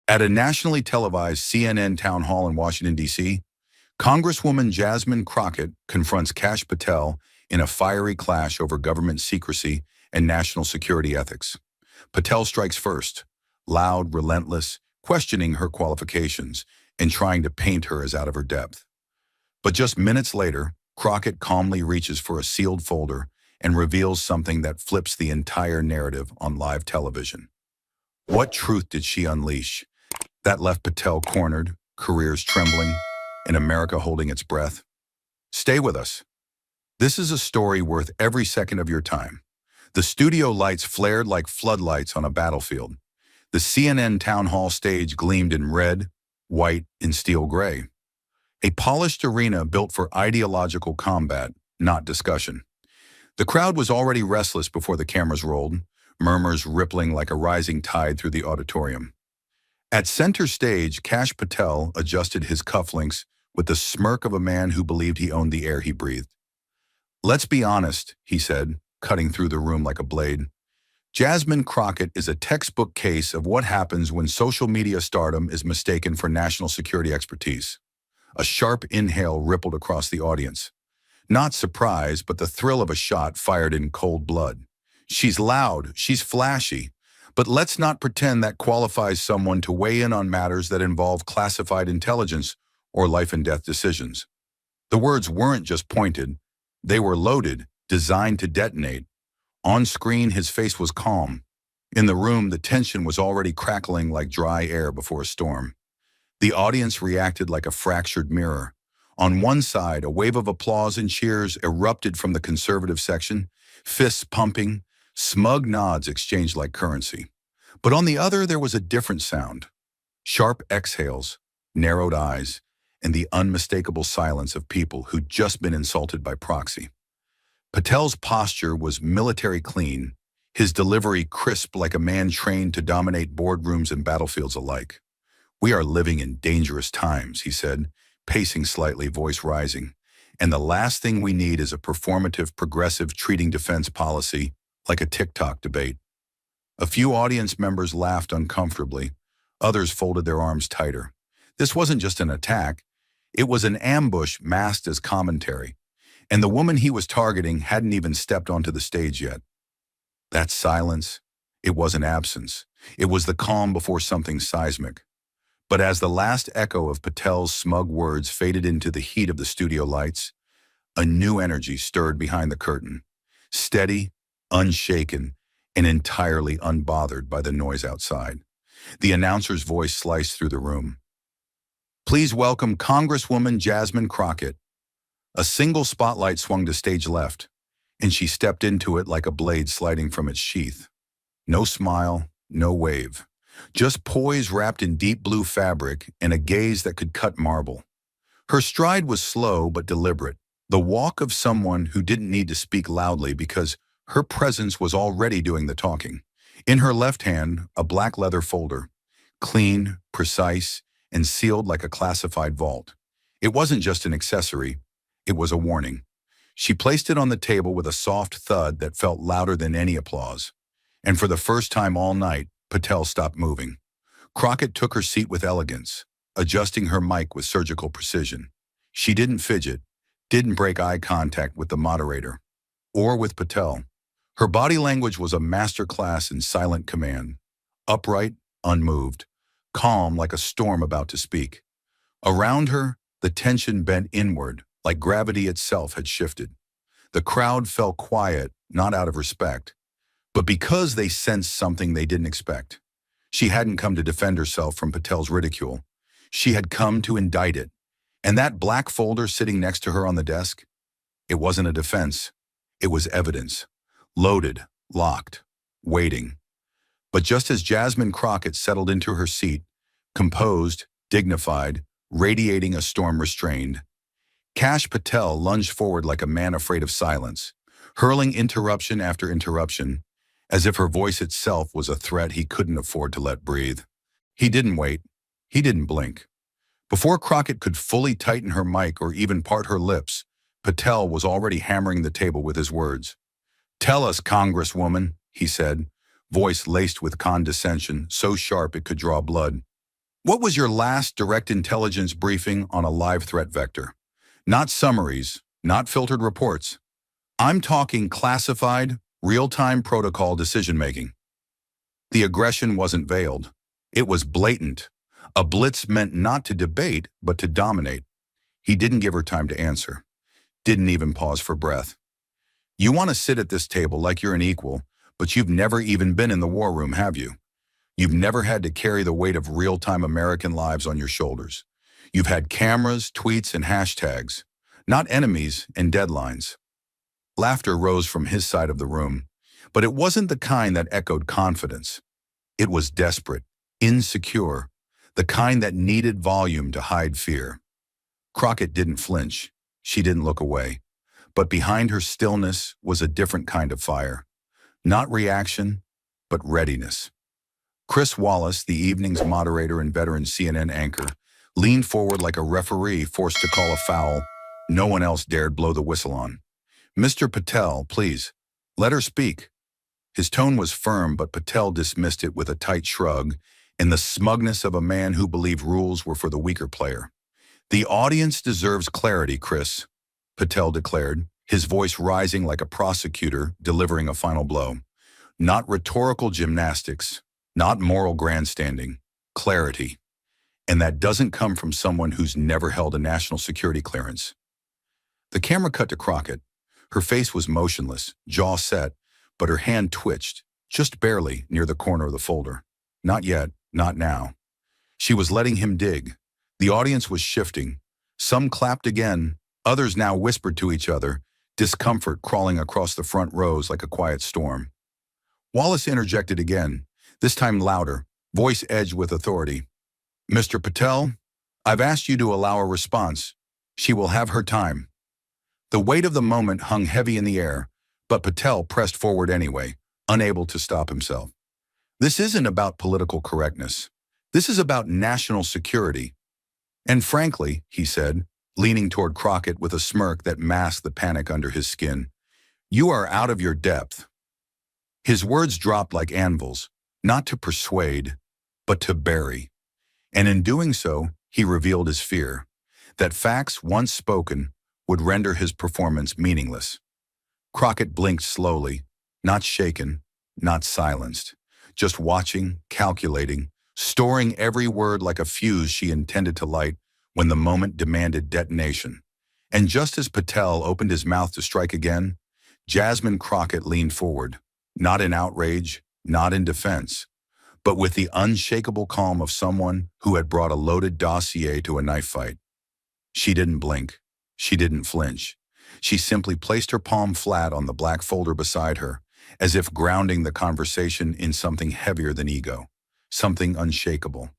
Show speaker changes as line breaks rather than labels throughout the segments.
At a nationally televised CNN town hall in Washington, D.C., Congresswoman Jasmine Crockett confronts Kash Patel in a fiery clash over government secrecy and national security ethics. Patel strikes first, loud, relentless, questioning her qualifications and trying to paint her as out of her depth. But just minutes later, Crockett calmly reaches for a sealed folder and reveals something that flips the entire narrative on live television. What truth did she unleash that left Patel cornered, careers trembling, and America holding its breath? Stay with us. This is a story worth every second of your time. The studio lights flared like floodlights on a battlefield. The CNN town hall stage gleamed in red, white, and steel gray. A polished arena built for ideological combat, not discussion. The crowd was already restless before the cameras rolled, murmurs rippling like a rising tide through the auditorium. At center stage, Kash Patel adjusted his cufflinks with the smirk of a man who believed he owned the air he breathed. "Let's be honest," he said, cutting through the room like a blade. Jasmine Crockett is a textbook case of what happens when social media stardom is mistaken for national security expertise. A sharp inhale rippled across the audience. Not surprise, but the thrill of a shot fired in cold blood. She's loud, she's flashy, but let's not pretend that qualifies someone to weigh in on matters that involve classified intelligence or life and death decisions. The words weren't just pointed, they were loaded, designed to detonate. On screen, his face was calm. In the room, the tension was already crackling like dry air before a storm. The audience reacted like a fractured mirror. On one side, a wave of applause and cheers erupted from the conservative section, fists pumping, smug nods exchanged like currency. But on the other, there was a different sound. Sharp exhales, narrowed eyes, and the unmistakable silence of people who'd just been insulted by proxy. Patel's posture was military clean, his delivery crisp like a man trained to dominate boardrooms and battlefields alike. "We are living in dangerous times," he said, pacing slightly, voice rising. "And the last thing we need is a performative, progressive treating defense policy like a TikTok debate." A few audience members laughed uncomfortably. Others folded their arms tighter. This wasn't just an attack. It was an ambush masked as commentary. And the woman he was targeting hadn't even stepped onto the stage yet. That silence, it wasn't absence. It was the calm before something seismic. But as the last echo of Patel's smug words faded into the heat of the studio lights, a new energy stirred behind the curtain, steady, unshaken, and entirely unbothered by the noise outside. The announcer's voice sliced through the room. "Please welcome Congresswoman Jasmine Crockett." A single spotlight swung to stage left, and she stepped into it like a blade sliding from its sheath. No smile, no wave. Just poise wrapped in deep blue fabric and a gaze that could cut marble. Her stride was slow but deliberate, the walk of someone who didn't need to speak loudly because her presence was already doing the talking. In her left hand, a black leather folder, clean, precise, and sealed like a classified vault. It wasn't just an accessory, it was a warning. She placed it on the table with a soft thud that felt louder than any applause. And for the first time all night, Patel stopped moving. Crockett took her seat with elegance, adjusting her mic with surgical precision. She didn't fidget, didn't break eye contact with the moderator, or with Patel. Her body language was a masterclass in silent command, upright, unmoved, calm like a storm about to speak. Around her, the tension bent inward, like gravity itself had shifted. The crowd fell quiet, not out of respect, but because they sensed something they didn't expect. She hadn't come to defend herself from Patel's ridicule. She had come to indict it. And that black folder sitting next to her on the desk, it wasn't a defense. It was evidence. Loaded, locked, waiting. But just as Jasmine Crockett settled into her seat, composed, dignified, radiating a storm restrained, Kash Patel lunged forward like a man afraid of silence, hurling interruption after interruption, as if her voice itself was a threat he couldn't afford to let breathe. He didn't wait. He didn't blink. Before Crockett could fully tighten her mic or even part her lips, Patel was already hammering the table with his words. "Tell us, Congresswoman," he said, voice laced with condescension so sharp it could draw blood. What was your last direct intelligence briefing on a live threat vector? Not summaries, not filtered reports. I'm talking classified, real-time protocol decision-making. The aggression wasn't veiled. It was blatant. A blitz meant not to debate, but to dominate. He didn't give her time to answer. Didn't even pause for breath. You want to sit at this table like you're an equal, but you've never even been in the war room, have you? You've never had to carry the weight of real-time American lives on your shoulders. You've had cameras, tweets, and hashtags, not enemies and deadlines. Laughter rose from his side of the room, but it wasn't the kind that echoed confidence. It was desperate, insecure, the kind that needed volume to hide fear. Crockett didn't flinch. She didn't look away. But behind her stillness was a different kind of fire. Not reaction, but readiness. Chris Wallace, the evening's moderator and veteran CNN anchor, leaned forward like a referee forced to call a foul no one else dared blow the whistle on. "Mr. Patel, please, let her speak." His tone was firm, but Patel dismissed it with a tight shrug and the smugness of a man who believed rules were for the weaker player. "The audience deserves clarity, Chris," Patel declared, his voice rising like a prosecutor delivering a final blow. "Not rhetorical gymnastics, not moral grandstanding, clarity. And that doesn't come from someone who's never held a national security clearance." The camera cut to Crockett. Her face was motionless, jaw set, but her hand twitched, just barely, near the corner of the folder. Not yet, not now. She was letting him dig. The audience was shifting. Some clapped again, others now whispered to each other, discomfort crawling across the front rows like a quiet storm. Wallace interjected again, this time louder, voice edged with authority. "Mr. Patel, I've asked you to allow a response. She will have her time." The weight of the moment hung heavy in the air, but Patel pressed forward anyway, unable to stop himself. "This isn't about political correctness. This is about national security." "And frankly," he said, leaning toward Crockett with a smirk that masked the panic under his skin, "you are out of your depth." His words dropped like anvils, not to persuade, but to bury. And in doing so, he revealed his fear, that facts once spoken would render his performance meaningless. Crockett blinked slowly, not shaken, not silenced, just watching, calculating, storing every word like a fuse she intended to light when the moment demanded detonation. And just as Patel opened his mouth to strike again, Jasmine Crockett leaned forward, not in outrage, not in defense, but with the unshakable calm of someone who had brought a loaded dossier to a knife fight. She didn't blink. She didn't flinch. She simply placed her palm flat on the black folder beside her, as if grounding the conversation in something heavier than ego, something unshakable.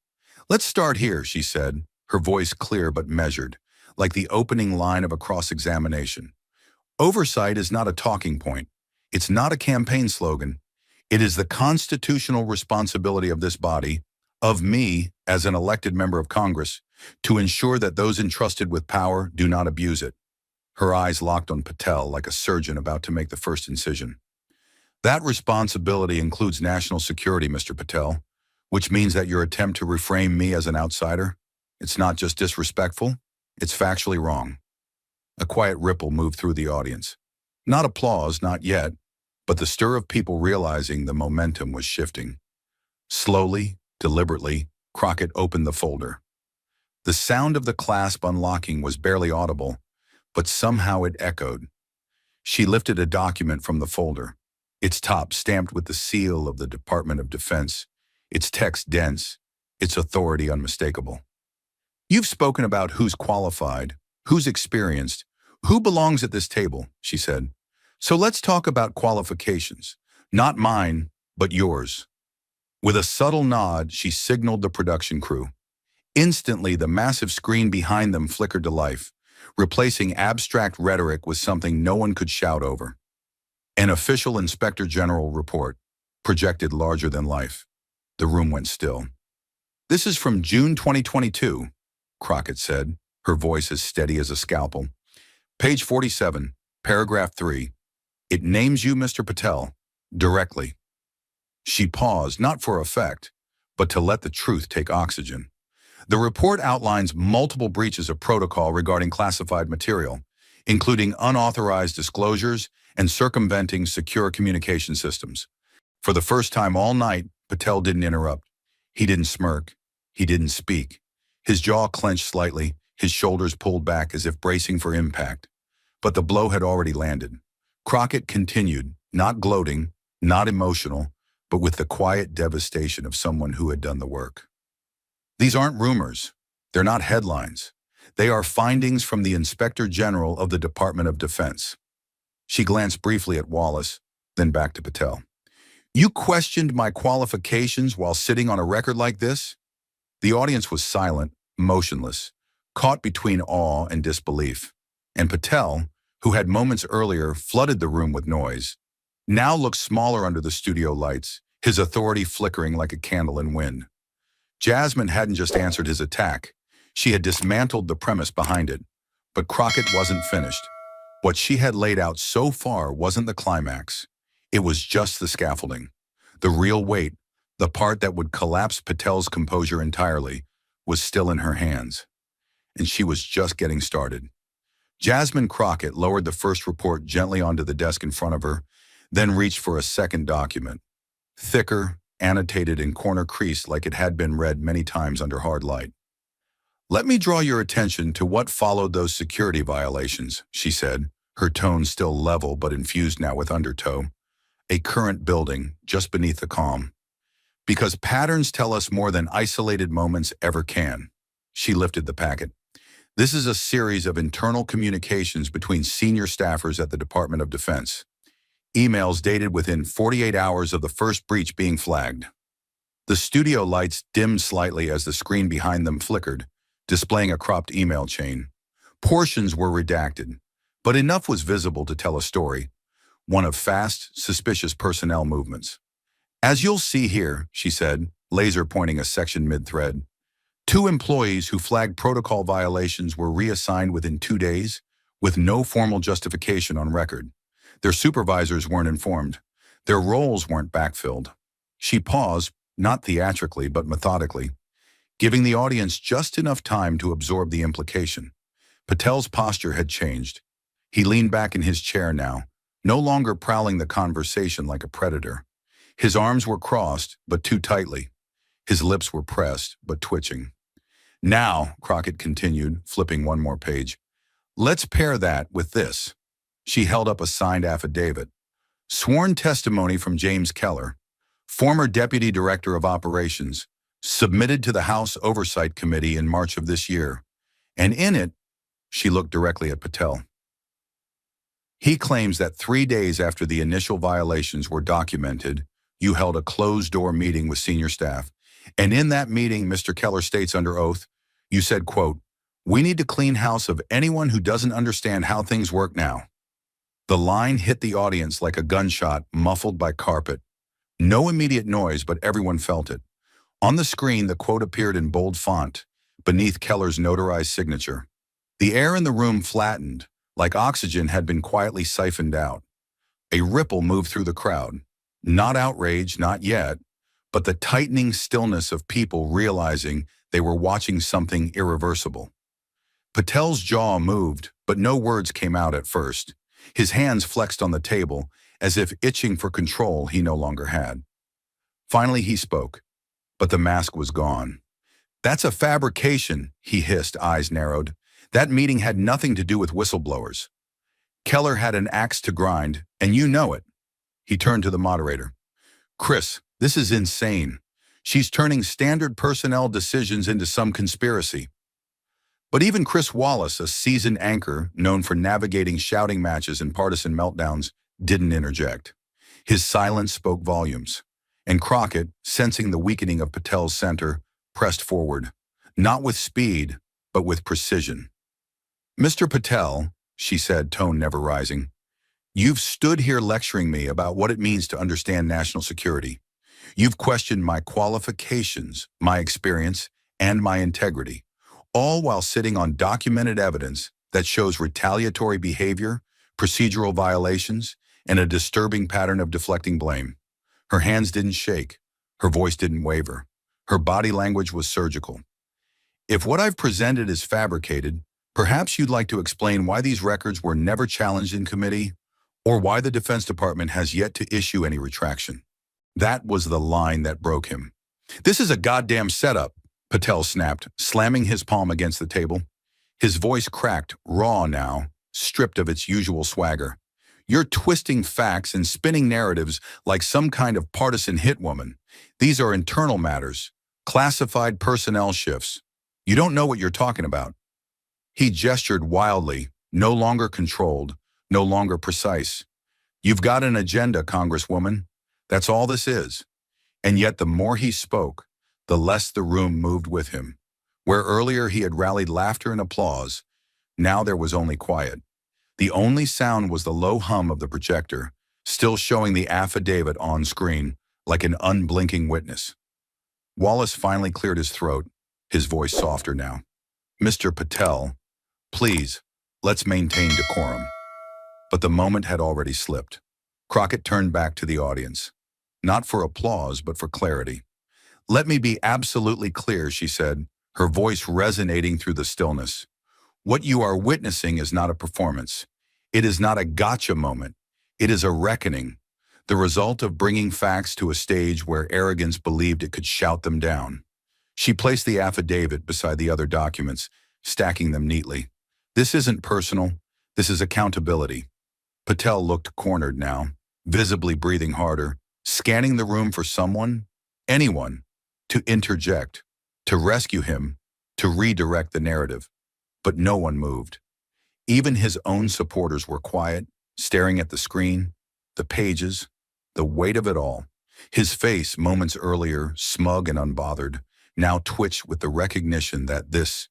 "Let's start here," she said, her voice clear but measured, like the opening line of a cross-examination. "Oversight is not a talking point. It's not a campaign slogan. It is the constitutional responsibility of this body, of me as an elected member of Congress, to ensure that those entrusted with power do not abuse it." Her eyes locked on Patel like a surgeon about to make the first incision. "That responsibility includes national security, Mr. Patel, which means that your attempt to reframe me as an outsider, it's not just disrespectful, it's factually wrong." A quiet ripple moved through the audience. Not applause, not yet, but the stir of people realizing the momentum was shifting. Slowly, deliberately, Crockett opened the folder. The sound of the clasp unlocking was barely audible, but somehow it echoed. She lifted a document from the folder, its top stamped with the seal of the Department of Defense, its text dense, its authority unmistakable. "You've spoken about who's qualified, who's experienced, who belongs at this table," she said. "So let's talk about qualifications. Not mine, but yours." With a subtle nod, she signaled the production crew. Instantly, the massive screen behind them flickered to life, replacing abstract rhetoric with something no one could shout over. An official Inspector General report, projected larger than life. The room went still. "This is from June 2022, Crockett said, her voice as steady as a scalpel. "Page 47, paragraph 3. It names you, Mr. Patel, directly." She paused, not for effect, but to let the truth take oxygen. The report outlines multiple breaches of protocol regarding classified material, including unauthorized disclosures and circumventing secure communication systems. For the first time all night, Patel didn't interrupt. He didn't smirk. He didn't speak. His jaw clenched slightly, his shoulders pulled back as if bracing for impact. But the blow had already landed. Crockett continued, not gloating, not emotional, but with the quiet devastation of someone who had done the work. These aren't rumors. They're not headlines. They are findings from the Inspector General of the Department of Defense. She glanced briefly at Wallace, then back to Patel. You questioned my qualifications while sitting on a record like this? The audience was silent, motionless, caught between awe and disbelief. And Patel, who had moments earlier flooded the room with noise, now looked smaller under the studio lights, his authority flickering like a candle in wind. Jasmine hadn't just answered his attack. She had dismantled the premise behind it. But Crockett wasn't finished. What she had laid out so far wasn't the climax. It was just the scaffolding. The real weight, the part that would collapse Patel's composure entirely, was still in her hands. And she was just getting started. Jasmine Crockett lowered the first report gently onto the desk in front of her, then reached for a second document. Thicker, annotated and corner creased like it had been read many times under hard light. Let me draw your attention to what followed those security violations, she said, her tone still level but infused now with undertow. A current building, just beneath the calm. Because patterns tell us more than isolated moments ever can. She lifted the packet. This is a series of internal communications between senior staffers at the Department of Defense. Emails dated within 48 hours of the first breach being flagged. The studio lights dimmed slightly as the screen behind them flickered, displaying a cropped email chain. Portions were redacted, but enough was visible to tell a story, one of fast, suspicious personnel movements. As you'll see here, she said, laser pointing a section mid-thread, 2 employees who flagged protocol violations were reassigned within 2 days, with no formal justification on record. Their supervisors weren't informed. Their roles weren't backfilled. She paused, not theatrically but methodically, giving the audience just enough time to absorb the implication. Patel's posture had changed. He leaned back in his chair now, no longer prowling the conversation like a predator. His arms were crossed, but too tightly. His lips were pressed, but twitching. Now, Crockett continued, flipping one more page, let's pair that with this. She held up a signed affidavit. Sworn testimony from James Keller, former Deputy Director of Operations, submitted to the House Oversight Committee in March of this year. And in it, she looked directly at Patel. He claims that 3 days after the initial violations were documented, you held a closed-door meeting with senior staff. And in that meeting, Mr. Keller states under oath, you said, quote, "We need to clean house of anyone who doesn't understand how things work now." The line hit the audience like a gunshot muffled by carpet. No immediate noise, but everyone felt it. On the screen, the quote appeared in bold font, beneath Keller's notarized signature. The air in the room flattened, like oxygen had been quietly siphoned out. A ripple moved through the crowd. Not outrage, not yet, but the tightening stillness of people realizing they were watching something irreversible. Patel's jaw moved, but no words came out at first. His hands flexed on the table, as if itching for control he no longer had. Finally he spoke, but the mask was gone. "That's a fabrication," he hissed, eyes narrowed. "That meeting had nothing to do with whistleblowers. Keller had an axe to grind, and you know it." He turned to the moderator. "Chris, this is insane. She's turning standard personnel decisions into some conspiracy." But even Chris Wallace, a seasoned anchor known for navigating shouting matches and partisan meltdowns, didn't interject. His silence spoke volumes, and Crockett, sensing the weakening of Patel's center, pressed forward, not with speed, but with precision. "Mr. Patel," she said, tone never rising, "you've stood here lecturing me about what it means to understand national security. You've questioned my qualifications, my experience, and my integrity, all while sitting on documented evidence that shows retaliatory behavior, procedural violations, and a disturbing pattern of deflecting blame." Her hands didn't shake. Her voice didn't waver. Her body language was surgical. If what I've presented is fabricated, perhaps you'd like to explain why these records were never challenged in committee, or why the Defense Department has yet to issue any retraction. That was the line that broke him. This is a goddamn setup, Patel snapped, slamming his palm against the table. His voice cracked, raw now, stripped of its usual swagger. You're twisting facts and spinning narratives like some kind of partisan hit woman. These are internal matters, classified personnel shifts. You don't know what you're talking about. He gestured wildly, no longer controlled, no longer precise. You've got an agenda, Congresswoman. That's all this is. And yet the more he spoke, the less the room moved with him. Where earlier he had rallied laughter and applause, now there was only quiet. The only sound was the low hum of the projector, still showing the affidavit on screen like an unblinking witness. Wallace finally cleared his throat, his voice softer now. Mr. Patel, please, let's maintain decorum. But the moment had already slipped. Crockett turned back to the audience. Not for applause, but for clarity. Let me be absolutely clear, she said, her voice resonating through the stillness. What you are witnessing is not a performance. It is not a gotcha moment. It is a reckoning, the result of bringing facts to a stage where arrogance believed it could shout them down. She placed the affidavit beside the other documents, stacking them neatly. This isn't personal. This is accountability. Patel looked cornered now, visibly breathing harder, scanning the room for someone, anyone, to interject, to rescue him, to redirect the narrative. But no one moved. Even his own supporters were quiet, staring at the screen, the pages, the weight of it all. His face, moments earlier, smug and unbothered, now twitched with the recognition that this,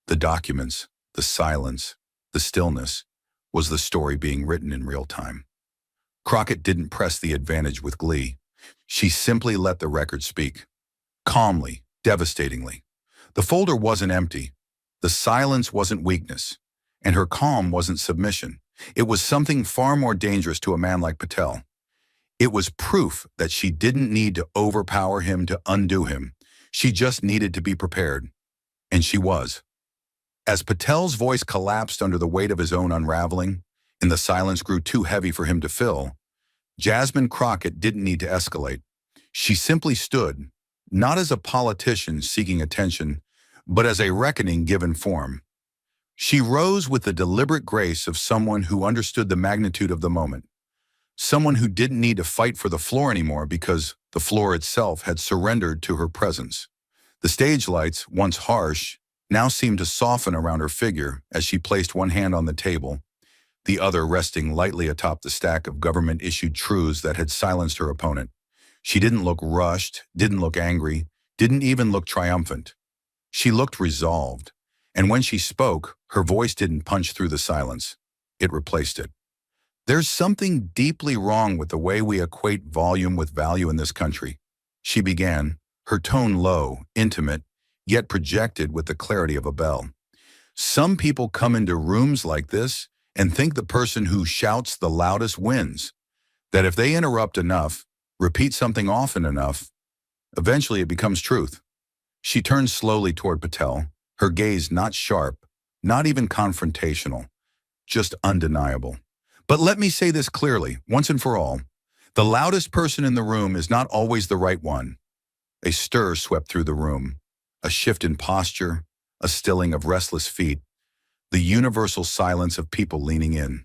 the documents, the silence, the stillness, was the story being written in real time. Crockett didn't press the advantage with glee. She simply let the record speak. Calmly, devastatingly. The folder wasn't empty. The silence wasn't weakness. And her calm wasn't submission. It was something far more dangerous to a man like Patel. It was proof that she didn't need to overpower him to undo him. She just needed to be prepared. And she was. As Patel's voice collapsed under the weight of his own unraveling, and the silence grew too heavy for him to fill, Jasmine Crockett didn't need to escalate. She simply stood, not as a politician seeking attention, but as a reckoning given form. She rose with the deliberate grace of someone who understood the magnitude of the moment, someone who didn't need to fight for the floor anymore because the floor itself had surrendered to her presence. The stage lights, once harsh, now seemed to soften around her figure as she placed one hand on the table, the other resting lightly atop the stack of government-issued truths that had silenced her opponent. She didn't look rushed, didn't look angry, didn't even look triumphant. She looked resolved, and when she spoke, her voice didn't punch through the silence. It replaced it. There's something deeply wrong with the way we equate volume with value in this country, she began, her tone low, intimate, yet projected with the clarity of a bell. Some people come into rooms like this and think the person who shouts the loudest wins, that if they interrupt enough, repeat something often enough, eventually it becomes truth. She turned slowly toward Patel, her gaze not sharp, not even confrontational, just undeniable. But let me say this clearly, once and for all. The loudest person in the room is not always the right one. A stir swept through the room, a shift in posture, a stilling of restless feet, the universal silence of people leaning in.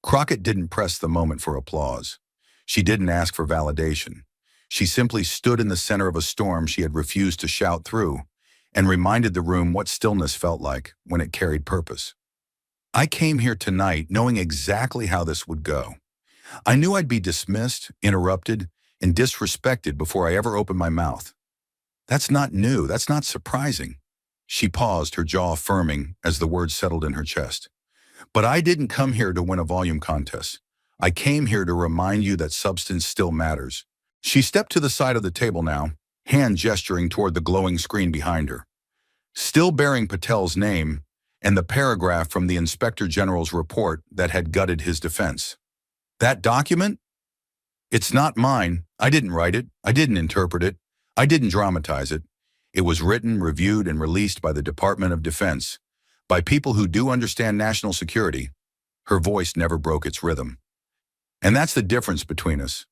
Crockett didn't press the moment for applause. She didn't ask for validation. She simply stood in the center of a storm she had refused to shout through and reminded the room what stillness felt like when it carried purpose. I came here tonight knowing exactly how this would go. I knew I'd be dismissed, interrupted, and disrespected before I ever opened my mouth. That's not new, that's not surprising. She paused, her jaw firming as the words settled in her chest. But I didn't come here to win a volume contest. I came here to remind you that substance still matters. She stepped to the side of the table now, hand gesturing toward the glowing screen behind her. Still bearing Patel's name and the paragraph from the Inspector General's report that had gutted his defense. That document? It's not mine. I didn't write it. I didn't interpret it. I didn't dramatize it. It was written, reviewed, and released by the Department of Defense, by people who do understand national security. Her voice never broke its rhythm. And that's the difference between us.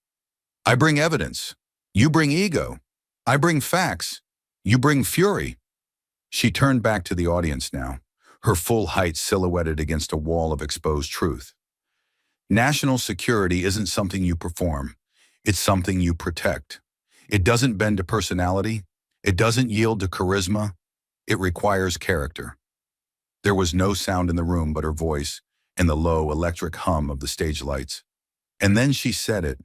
I bring evidence. You bring ego. I bring facts. You bring fury. She turned back to the audience now, her full height silhouetted against a wall of exposed truth. National security isn't something you perform. It's something you protect. It doesn't bend to personality. It doesn't yield to charisma. It requires character. There was no sound in the room but her voice and the low electric hum of the stage lights. And then she said it,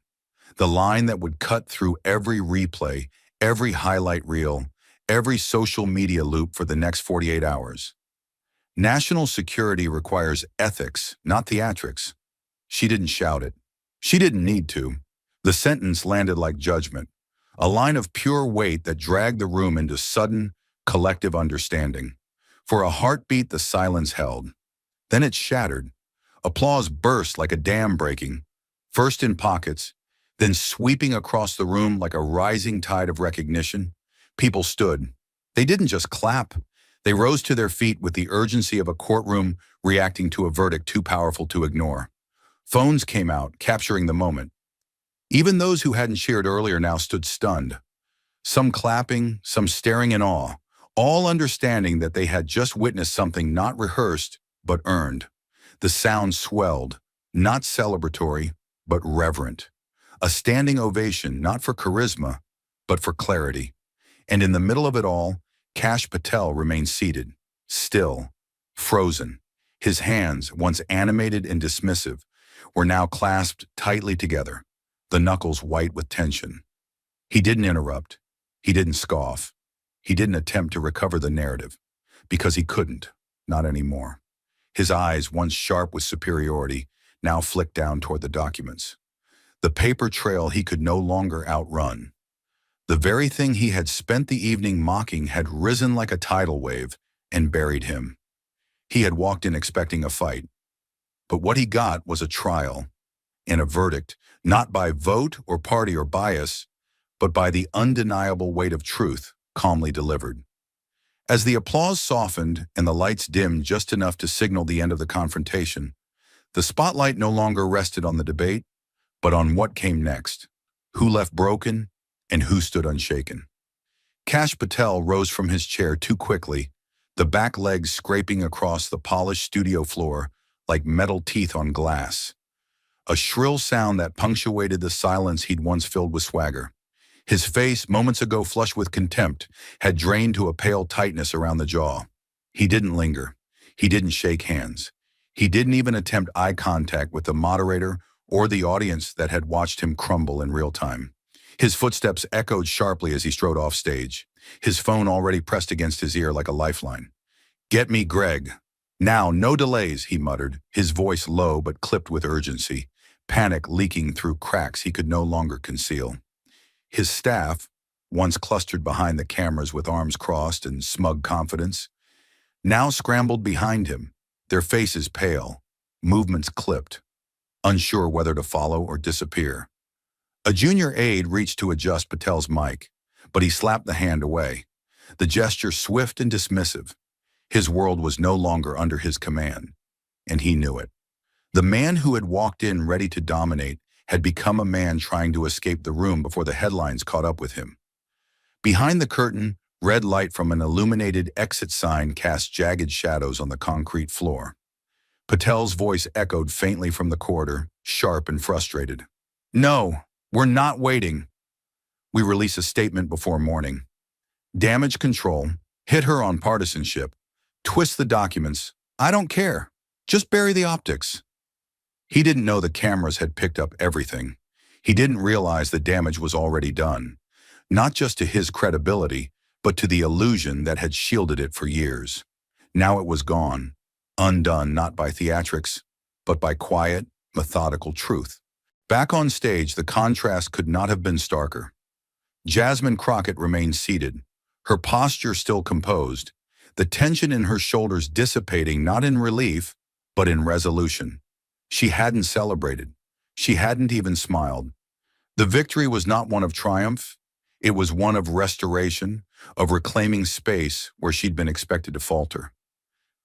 the line that would cut through every replay, every highlight reel, every social media loop for the next 48 hours. National security requires ethics, not theatrics. She didn't shout it. She didn't need to. The sentence landed like judgment, a line of pure weight that dragged the room into sudden, collective understanding. For a heartbeat, the silence held. Then it shattered. Applause burst like a dam breaking, first in pockets, then sweeping across the room like a rising tide of recognition. People stood. They didn't just clap. They rose to their feet with the urgency of a courtroom reacting to a verdict too powerful to ignore. Phones came out, capturing the moment. Even those who hadn't cheered earlier now stood stunned. Some clapping, some staring in awe, all understanding that they had just witnessed something not rehearsed, but earned. The sound swelled, not celebratory, but reverent. A standing ovation, not for charisma, but for clarity. And in the middle of it all, Kash Patel remained seated, still, frozen. His hands, once animated and dismissive, were now clasped tightly together, the knuckles white with tension. He didn't interrupt. He didn't scoff. He didn't attempt to recover the narrative, because he couldn't, not anymore. His eyes, once sharp with superiority, now flicked down toward the documents. The paper trail he could no longer outrun. The very thing he had spent the evening mocking had risen like a tidal wave and buried him. He had walked in expecting a fight. But what he got was a trial and a verdict, not by vote or party or bias, but by the undeniable weight of truth, calmly delivered. As the applause softened and the lights dimmed just enough to signal the end of the confrontation, the spotlight no longer rested on the debate, but on what came next, who left broken, and who stood unshaken. Kash Patel rose from his chair too quickly, the back legs scraping across the polished studio floor like metal teeth on glass. A shrill sound that punctuated the silence he'd once filled with swagger. His face, moments ago flushed with contempt, had drained to a pale tightness around the jaw. He didn't linger. He didn't shake hands. He didn't even attempt eye contact with the moderator or the audience that had watched him crumble in real time. His footsteps echoed sharply as he strode off stage, his phone already pressed against his ear like a lifeline. "Get me Greg. Now, no delays," he muttered, his voice low but clipped with urgency, panic leaking through cracks he could no longer conceal. His staff, once clustered behind the cameras with arms crossed and smug confidence, now scrambled behind him, their faces pale, movements clipped, unsure whether to follow or disappear. A junior aide reached to adjust Patel's mic, but he slapped the hand away, the gesture swift and dismissive. His world was no longer under his command, and he knew it. The man who had walked in ready to dominate had become a man trying to escape the room before the headlines caught up with him. Behind the curtain, red light from an illuminated exit sign cast jagged shadows on the concrete floor. Patel's voice echoed faintly from the corridor, sharp and frustrated. "No, we're not waiting. We release a statement before morning. Damage control, hit her on partisanship, twist the documents. I don't care. Just bury the optics." He didn't know the cameras had picked up everything. He didn't realize the damage was already done, not just to his credibility, but to the illusion that had shielded it for years. Now it was gone, undone not by theatrics, but by quiet, methodical truth. Back on stage, the contrast could not have been starker. Jasmine Crockett remained seated, her posture still composed, the tension in her shoulders dissipating not in relief, but in resolution. She hadn't celebrated. She hadn't even smiled. The victory was not one of triumph. It was one of restoration, of reclaiming space where she'd been expected to falter.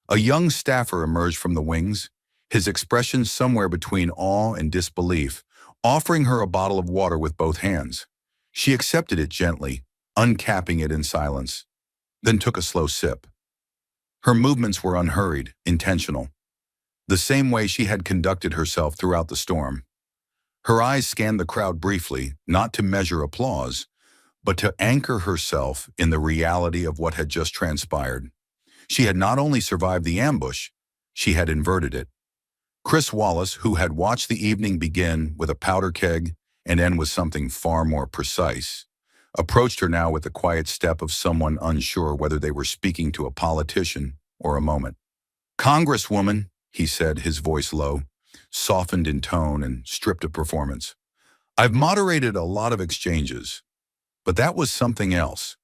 A young staffer emerged from the wings, his expression somewhere between awe and disbelief, offering her a bottle of water with both hands. She accepted it gently, uncapping it in silence, then took a slow sip. Her movements were unhurried, intentional, the same way she had conducted herself throughout the storm. Her eyes scanned the crowd briefly, not to measure applause, but to anchor herself in the reality of what had just transpired. She had not only survived the ambush, she had inverted it. Chris Wallace, who had watched the evening begin with a powder keg and end with something far more precise, approached her now with the quiet step of someone unsure whether they were speaking to a politician or a moment. "Congresswoman," he said, his voice low, softened in tone and stripped of performance. "I've moderated a lot of exchanges, but that was something else."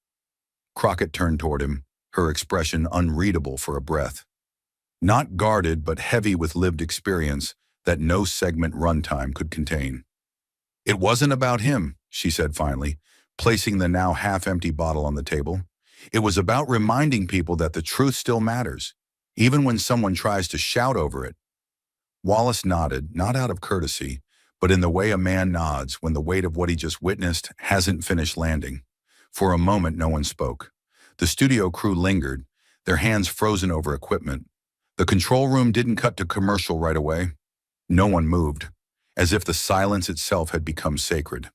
Crockett turned toward him, her expression unreadable for a breath. Not guarded, but heavy with lived experience that no segment runtime could contain. "It wasn't about him," she said finally, placing the now half-empty bottle on the table. "It was about reminding people that the truth still matters, even when someone tries to shout over it." Wallace nodded, not out of courtesy, but in the way a man nods when the weight of what he just witnessed hasn't finished landing. For a moment, no one spoke. The studio crew lingered, their hands frozen over equipment. The control room didn't cut to commercial right away. No one moved, as if the silence itself had become sacred.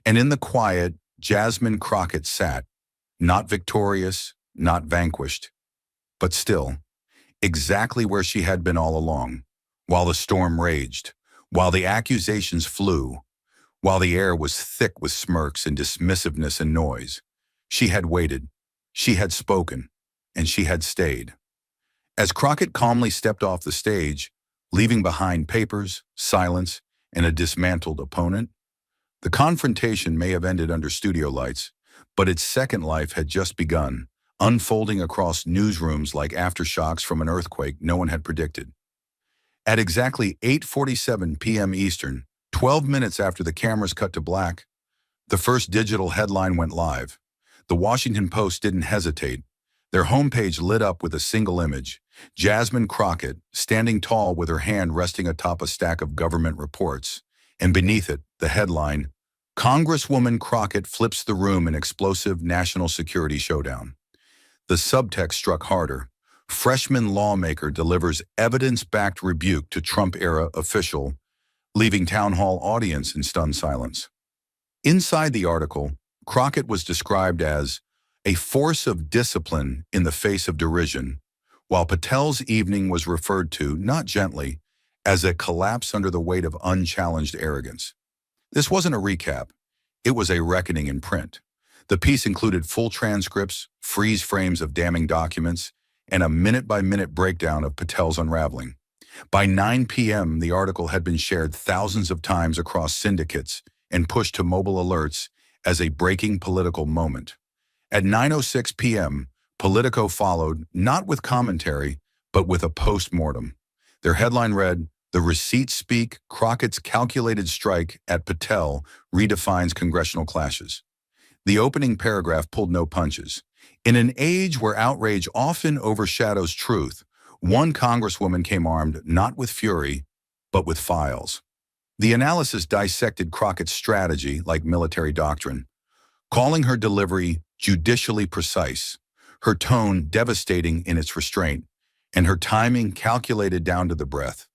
And in the quiet, Jasmine Crockett sat, not victorious, not vanquished, but still, exactly where she had been all along, while the storm raged, while the accusations flew, while the air was thick with smirks and dismissiveness and noise. She had waited, she had spoken, and she had stayed. As Crockett calmly stepped off the stage, leaving behind papers, silence, and a dismantled opponent, the confrontation may have ended under studio lights, but its second life had just begun, unfolding across newsrooms like aftershocks from an earthquake no one had predicted. At exactly 8:47 p.m. Eastern, 12 minutes after the cameras cut to black, the first digital headline went live. The Washington Post didn't hesitate. Their homepage lit up with a single image: Jasmine Crockett, standing tall with her hand resting atop a stack of government reports, and beneath it, the headline, "Congresswoman Crockett flips the room in explosive national security showdown." The subtext struck harder. Freshman lawmaker delivers evidence-backed rebuke to Trump-era official, leaving town hall audience in stunned silence. Inside the article, Crockett was described as a force of discipline in the face of derision, while Patel's evening was referred to, not gently, as a collapse under the weight of unchallenged arrogance. This wasn't a recap. It was a reckoning in print. The piece included full transcripts, freeze frames of damning documents, and a minute-by-minute breakdown of Patel's unraveling. By 9 p.m., the article had been shared thousands of times across syndicates and pushed to mobile alerts as a breaking political moment. At 9:06 p.m., Politico followed, not with commentary, but with a post-mortem. Their headline read, "The receipts speak, Crockett's calculated strike at Patel redefines congressional clashes." The opening paragraph pulled no punches. In an age where outrage often overshadows truth, one congresswoman came armed not with fury, but with files. The analysis dissected Crockett's strategy like military doctrine, calling her delivery judicially precise, her tone devastating in its restraint, and her timing calculated down to the breath.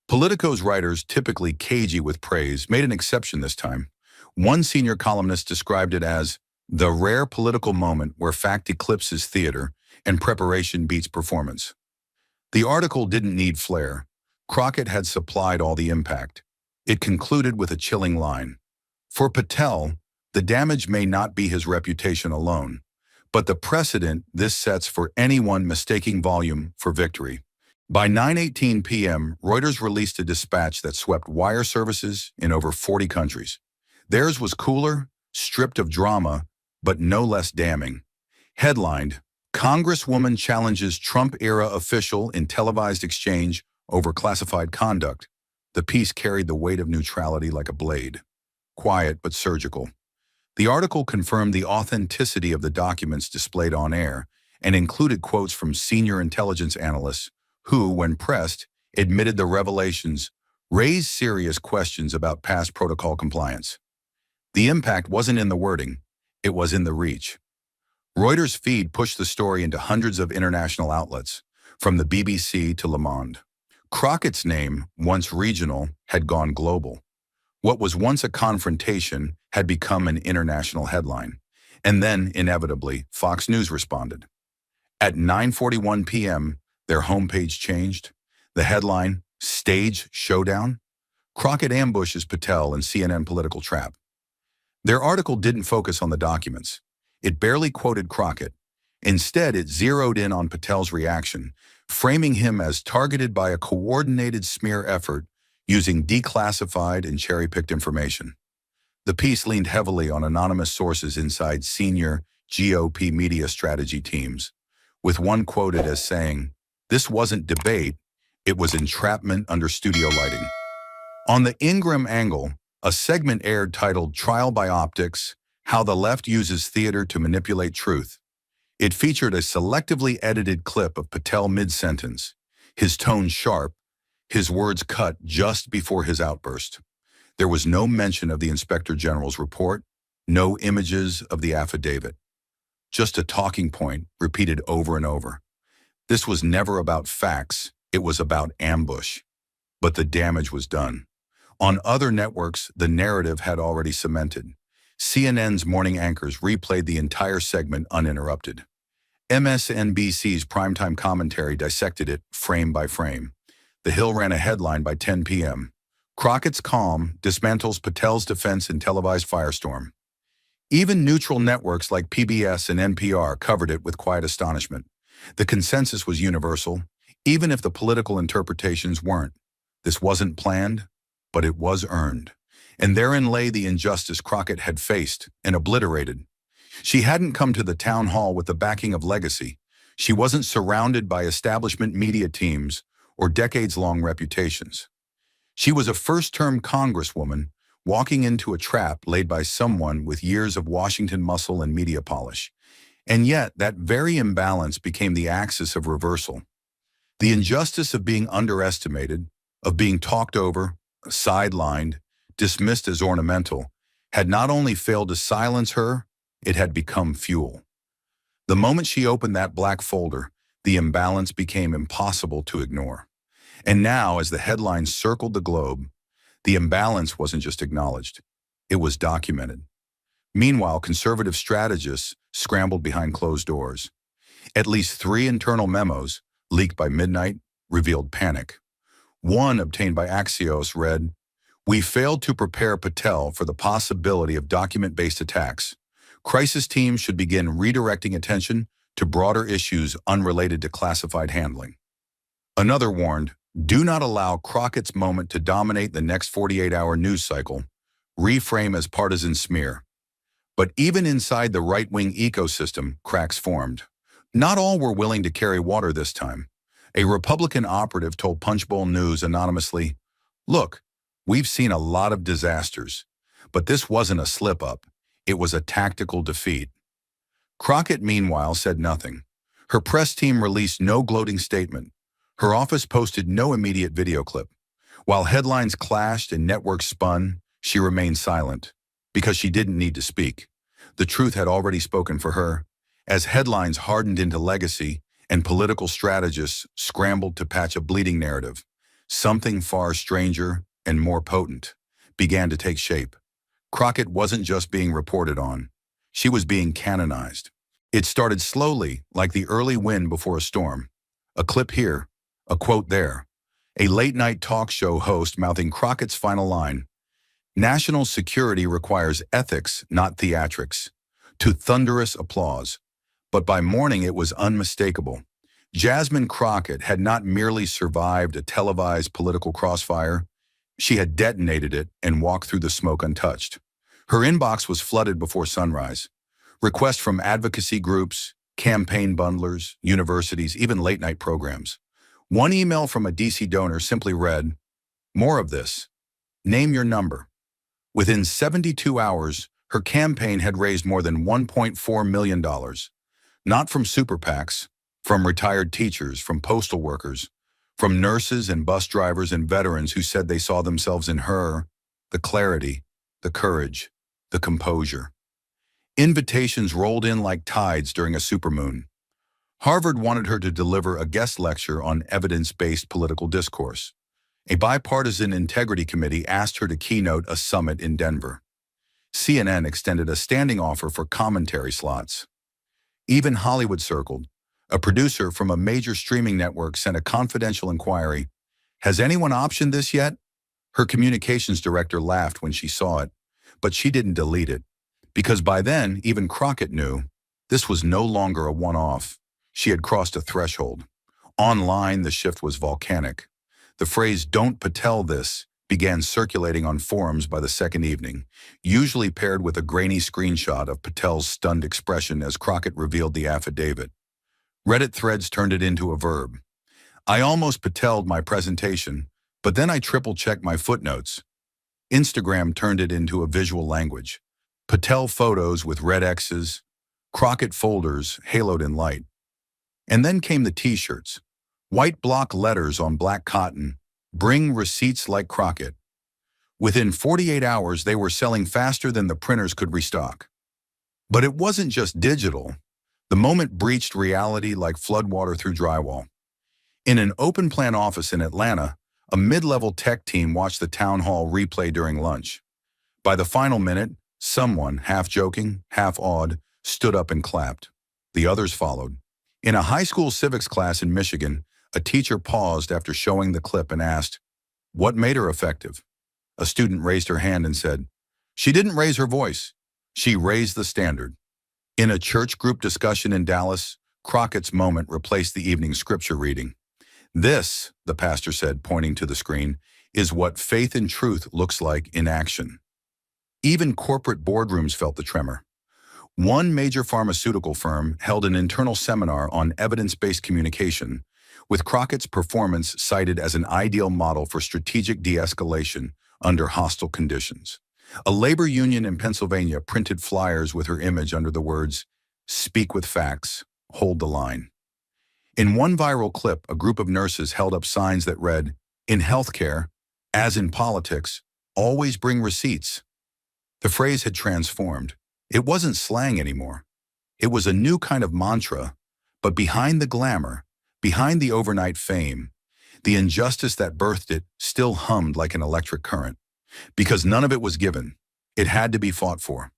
Politico's writers, typically cagey with praise, made an exception this time. One senior columnist described it as the rare political moment where fact eclipses theater and preparation beats performance. The article didn't need flair. Crockett had supplied all the impact. It concluded with a chilling line. For Patel, the damage may not be his reputation alone, but the precedent this sets for anyone mistaking volume for victory. By 9:18 p.m., Reuters released a dispatch that swept wire services in over 40 countries. Theirs was cooler, stripped of drama, but no less damning. Headlined, "Congresswoman Challenges Trump-Era Official in Televised Exchange Over Classified Conduct." The piece carried the weight of neutrality like a blade. Quiet but surgical. The article confirmed the authenticity of the documents displayed on air and included quotes from senior intelligence analysts who, when pressed, admitted the revelations raised serious questions about past protocol compliance. The impact wasn't in the wording, it was in the reach. Reuters' feed pushed the story into hundreds of international outlets, from the BBC to Le Monde. Crockett's name, once regional, had gone global. What was once a confrontation had become an international headline. And then, inevitably, Fox News responded. At 9:41 p.m., their homepage changed. The headline, Stage Showdown? Crockett ambushes Patel in CNN political trap. Their article didn't focus on the documents. It barely quoted Crockett. Instead, it zeroed in on Patel's reaction, framing him as targeted by a coordinated smear effort using declassified and cherry-picked information. The piece leaned heavily on anonymous sources inside senior GOP media strategy teams, with one quoted as saying, "This wasn't debate, it was entrapment under studio lighting." On the Ingram angle, a segment aired titled Trial by Optics, How the Left Uses Theater to Manipulate Truth. It featured a selectively edited clip of Patel mid-sentence, his tone sharp, his words cut just before his outburst. There was no mention of the Inspector General's report, no images of the affidavit. Just a talking point repeated over and over. This was never about facts, it was about ambush. But the damage was done. On other networks, the narrative had already cemented. CNN's morning anchors replayed the entire segment uninterrupted. MSNBC's primetime commentary dissected it frame by frame. The Hill ran a headline by 10 p.m. Crockett's calm dismantles Patel's defense in televised firestorm. Even neutral networks like PBS and NPR covered it with quiet astonishment. The consensus was universal, even if the political interpretations weren't. This wasn't planned, but it was earned. And therein lay the injustice Crockett had faced and obliterated. She hadn't come to the town hall with the backing of legacy. She wasn't surrounded by establishment media teams or decades-long reputations. She was a first-term congresswoman walking into a trap laid by someone with years of Washington muscle and media polish. And yet, that very imbalance became the axis of reversal. The injustice of being underestimated, of being talked over, sidelined, dismissed as ornamental, had not only failed to silence her, it had become fuel. The moment she opened that black folder, the imbalance became impossible to ignore. And now, as the headlines circled the globe, the imbalance wasn't just acknowledged, it was documented. Meanwhile, conservative strategists scrambled behind closed doors. At least 3 internal memos, leaked by midnight, revealed panic. One, obtained by Axios, read, "We failed to prepare Patel for the possibility of document-based attacks. Crisis teams should begin redirecting attention to broader issues unrelated to classified handling." Another warned, "Do not allow Crockett's moment to dominate the next 48-hour news cycle. Reframe as partisan smear." But even inside the right-wing ecosystem, cracks formed. Not all were willing to carry water this time. A Republican operative told Punchbowl News anonymously, "Look, we've seen a lot of disasters, but this wasn't a slip-up. It was a tactical defeat." Crockett, meanwhile, said nothing. Her press team released no gloating statement. Her office posted no immediate video clip. While headlines clashed and networks spun, she remained silent, because she didn't need to speak. The truth had already spoken for her. As headlines hardened into legacy and political strategists scrambled to patch a bleeding narrative, something far stranger and more potent began to take shape. Crockett wasn't just being reported on. She was being canonized. It started slowly, like the early wind before a storm. A clip here, a quote there. A late-night talk show host mouthing Crockett's final line, "National security requires ethics, not theatrics," to thunderous applause. But by morning it was unmistakable. Jasmine Crockett had not merely survived a televised political crossfire, she had detonated it and walked through the smoke untouched. Her inbox was flooded before sunrise. Requests from advocacy groups, campaign bundlers, universities, even late-night programs. One email from a DC donor simply read, "More of this. Name your number." Within 72 hours, Her campaign had raised more than $1.4 million, not from super PACs, from retired teachers, from postal workers, from nurses and bus drivers and veterans who said they saw themselves in her, the clarity, the courage, the composure. Invitations rolled in like tides during a supermoon. Harvard wanted her to deliver a guest lecture on evidence-based political discourse. A bipartisan integrity committee asked her to keynote a summit in Denver. CNN extended a standing offer for commentary slots. Even Hollywood circled. A producer from a major streaming network sent a confidential inquiry. "Has anyone optioned this yet?" Her communications director laughed when she saw it, but she didn't delete it. Because by then, even Crockett knew this was no longer a one-off. She had crossed a threshold. Online, the shift was volcanic. The phrase "don't Patel this" began circulating on forums by the second evening, usually paired with a grainy screenshot of Patel's stunned expression as Crockett revealed the affidavit. Reddit threads turned it into a verb. "I almost Patel'd my presentation, but then I triple-checked my footnotes." Instagram turned it into a visual language. Patel photos with red X's, Crockett folders haloed in light. And then came the t-shirts. White block letters on black cotton, "Bring receipts like Crockett." Within 48 hours, they were selling faster than the printers could restock. But it wasn't just digital. The moment breached reality like floodwater through drywall. In an open-plan office in Atlanta, a mid-level tech team watched the town hall replay during lunch. By the final minute, someone, half joking, half awed, stood up and clapped. The others followed. In a high school civics class in Michigan, a teacher paused after showing the clip and asked, "What made her effective?" A student raised her hand and said, "She didn't raise her voice. She raised the standard." In a church group discussion in Dallas, Crockett's moment replaced the evening scripture reading. "This," the pastor said, pointing to the screen, "is what faith and truth looks like in action." Even corporate boardrooms felt the tremor. One major pharmaceutical firm held an internal seminar on evidence-based communication, with Crockett's performance cited as an ideal model for strategic de-escalation under hostile conditions. A labor union in Pennsylvania printed flyers with her image under the words, "Speak with facts, hold the line." In one viral clip, a group of nurses held up signs that read, "In healthcare, as in politics, always bring receipts." The phrase had transformed. It wasn't slang anymore. It was a new kind of mantra, but behind the glamour, behind the overnight fame, the injustice that birthed it still hummed like an electric current. Because none of it was given. It had to be fought for.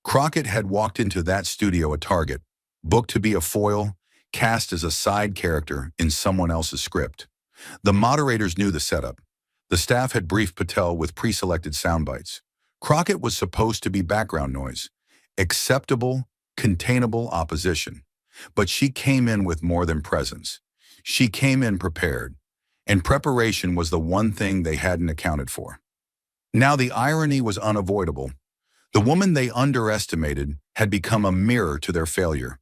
Crockett had walked into that studio a target, booked to be a foil, cast as a side character in someone else's script. The moderators knew the setup. The staff had briefed Patel with pre-selected soundbites. Crockett was supposed to be background noise, acceptable, containable opposition. But she came in with more than presence. She came in prepared, and preparation was the one thing they hadn't accounted for. Now the irony was unavoidable. The woman they underestimated had become a mirror to their failure.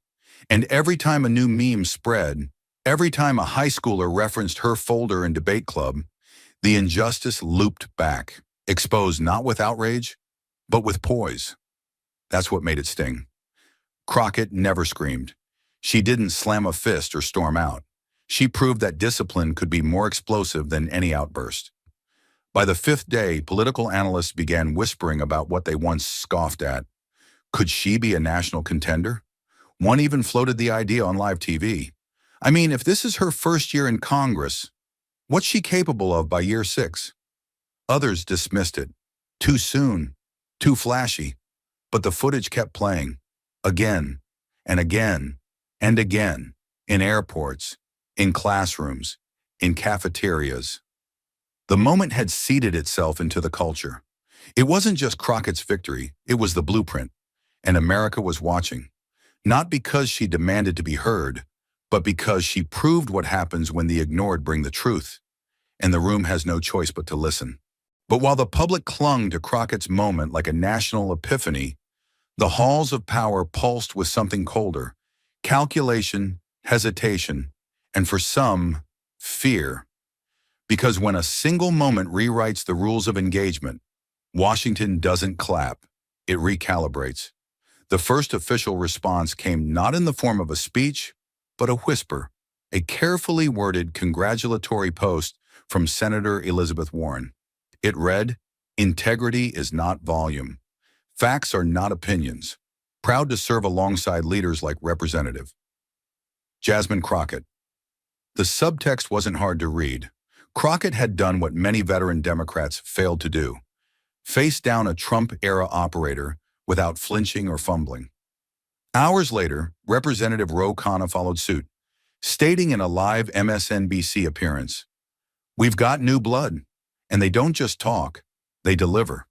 And every time a new meme spread, every time a high schooler referenced her folder in debate club, the injustice looped back, exposed not with outrage, but with poise. That's what made it sting. Crockett never screamed. She didn't slam a fist or storm out. She proved that discipline could be more explosive than any outburst. By the fifth day, political analysts began whispering about what they once scoffed at. Could she be a national contender? One even floated the idea on live TV. I mean, if this is her first year in Congress, what's she capable of by year 6? Others dismissed it. Too soon, too flashy. But the footage kept playing, again and again and again, in airports, in classrooms, in cafeterias. The moment had seeded itself into the culture. It wasn't just Crockett's victory, it was the blueprint. And America was watching. Not because she demanded to be heard, but because she proved what happens when the ignored bring the truth. And the room has no choice but to listen. But while the public clung to Crockett's moment like a national epiphany, the halls of power pulsed with something colder: calculation, hesitation, and for some, fear. Because when a single moment rewrites the rules of engagement, Washington doesn't clap, it recalibrates. The first official response came not in the form of a speech, but a whisper, a carefully worded congratulatory post from Senator Elizabeth Warren. It read, "Integrity is not volume. Facts are not opinions. Proud to serve alongside leaders like Representative Jasmine Crockett." The subtext wasn't hard to read. Crockett had done what many veteran Democrats failed to do: face down a Trump-era operator without flinching or fumbling. Hours later, Representative Ro Khanna followed suit, stating in a live MSNBC appearance, "We've got new blood, and they don't just talk, they deliver."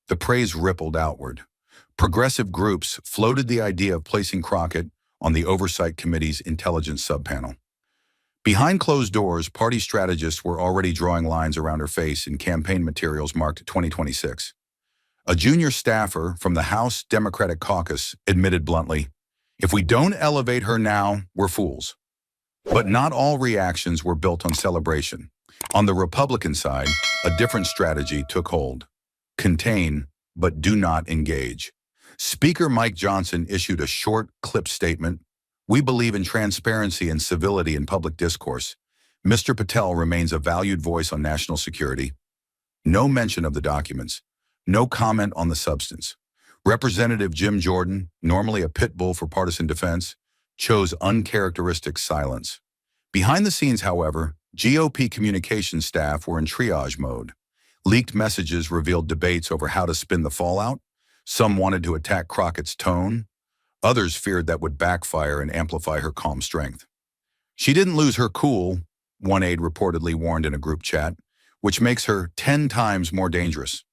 The praise rippled outward. Progressive groups floated the idea of placing Crockett on the Oversight Committee's intelligence subpanel. Behind closed doors, party strategists were already drawing lines around her face in campaign materials marked 2026. A junior staffer from the House Democratic Caucus admitted bluntly, "If we don't elevate her now, we're fools." But not all reactions were built on celebration. On the Republican side, a different strategy took hold: contain, but do not engage. Speaker Mike Johnson issued a short, clipped statement: "We believe in transparency and civility in public discourse. Mr. Patel remains a valued voice on national security." No mention of the documents. No comment on the substance. Representative Jim Jordan, normally a pit bull for partisan defense, chose uncharacteristic silence. Behind the scenes, however, GOP communications staff were in triage mode. Leaked messages revealed debates over how to spin the fallout. Some wanted to attack Crockett's tone. Others feared that would backfire and amplify her calm strength. "She didn't lose her cool," one aide reportedly warned in a group chat, "which makes her 10 times more dangerous."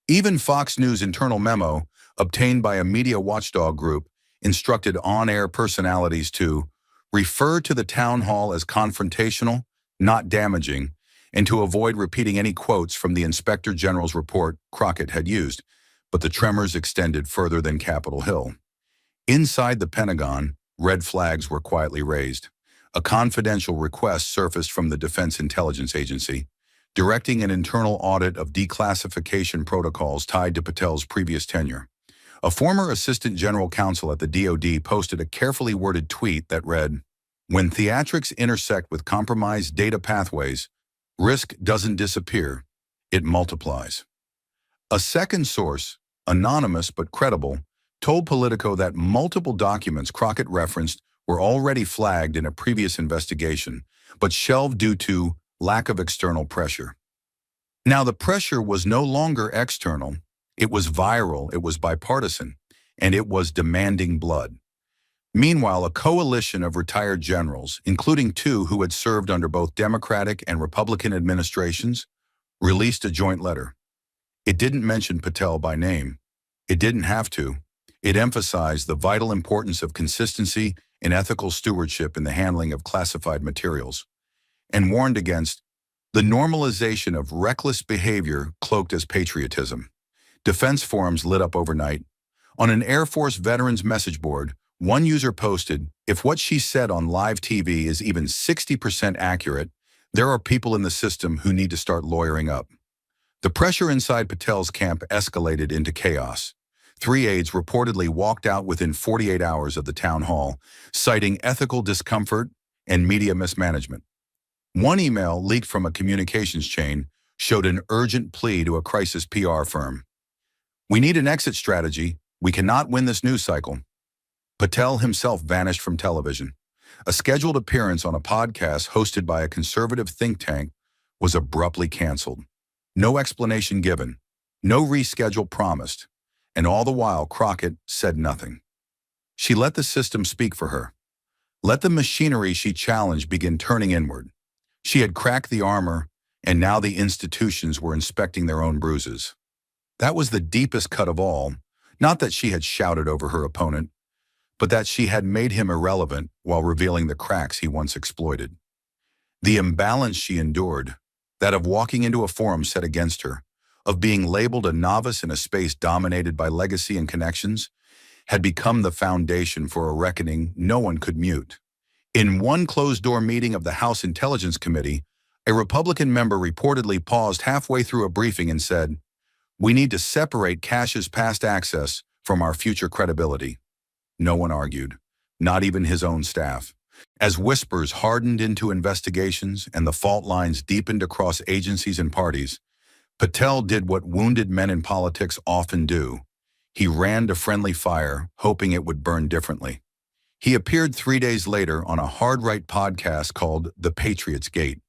Even Fox News' internal memo, obtained by a media watchdog group, instructed on-air personalities to refer to the town hall as confrontational, not damaging, and to avoid repeating any quotes from the Inspector General's report Crockett had used. But the tremors extended further than Capitol Hill. Inside the Pentagon, red flags were quietly raised. A confidential request surfaced from the Defense Intelligence Agency, directing an internal audit of declassification protocols tied to Patel's previous tenure. A former assistant general counsel at the DoD posted a carefully worded tweet that read, "When theatrics intersect with compromised data pathways, risk doesn't disappear, it multiplies." A second source, anonymous but credible, told Politico that multiple documents Crockett referenced were already flagged in a previous investigation, but shelved due to lack of external pressure. Now, the pressure was no longer external. It was viral, it was bipartisan, and it was demanding blood. Meanwhile, a coalition of retired generals, including 2 who had served under both Democratic and Republican administrations, released a joint letter. It didn't mention Patel by name. It didn't have to. It emphasized the vital importance of consistency and ethical stewardship in the handling of classified materials, and warned against the normalization of reckless behavior cloaked as patriotism. Defense forums lit up overnight. On an Air Force veterans message board, one user posted, "If what she said on live TV is even 60% accurate, there are people in the system who need to start lawyering up." The pressure inside Patel's camp escalated into chaos. 3 aides reportedly walked out within 48 hours of the town hall, citing ethical discomfort and media mismanagement. One email leaked from a communications chain showed an urgent plea to a crisis PR firm. "We need an exit strategy. We cannot win this news cycle." Patel himself vanished from television. A scheduled appearance on a podcast hosted by a conservative think tank was abruptly canceled. No explanation given, no reschedule promised, and all the while Crockett said nothing. She let the system speak for her. Let the machinery she challenged begin turning inward. She had cracked the armor, and now the institutions were inspecting their own bruises. That was the deepest cut of all, not that she had shouted over her opponent, but that she had made him irrelevant while revealing the cracks he once exploited. The imbalance she endured, that of walking into a forum set against her, of being labeled a novice in a space dominated by legacy and connections, had become the foundation for a reckoning no one could mute. In one closed-door meeting of the House Intelligence Committee, a Republican member reportedly paused halfway through a briefing and said, We need to separate Cash's past access from our future credibility. No one argued, not even his own staff. As whispers hardened into investigations and the fault lines deepened across agencies and parties, Patel did what wounded men in politics often do. He ran to friendly fire, hoping it would burn differently. He appeared 3 days later on a hard-right podcast called The Patriot's Gate.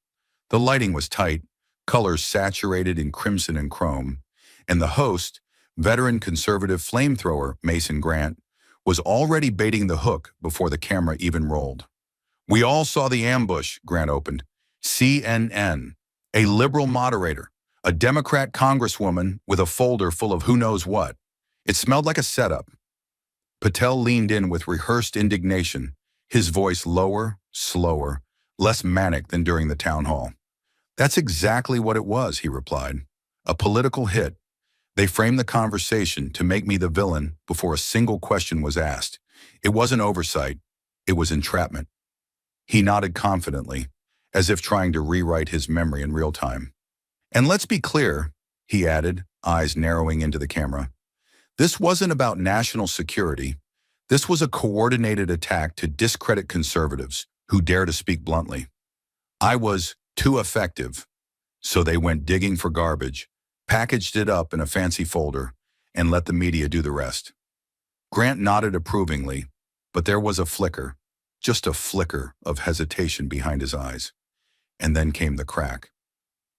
The lighting was tight, colors saturated in crimson and chrome, and the host, veteran conservative flamethrower Mason Grant, was already baiting the hook before the camera even rolled. "We all saw the ambush," Grant opened. CNN, a liberal moderator, a Democrat congresswoman with a folder full of who knows what. It smelled like a setup. Patel leaned in with rehearsed indignation, his voice lower, slower, less manic than during the town hall. "That's exactly what it was," he replied. "A political hit. They framed the conversation to make me the villain before a single question was asked. It wasn't oversight. It was entrapment." He nodded confidently, as if trying to rewrite his memory in real time. "And let's be clear," he added, eyes narrowing into the camera. "This wasn't about national security. This was a coordinated attack to discredit conservatives who dare to speak bluntly. I was too effective, so they went digging for garbage, packaged it up in a fancy folder, and let the media do the rest." Grant nodded approvingly, but there was a flicker, just a flicker of hesitation behind his eyes. And then came the crack.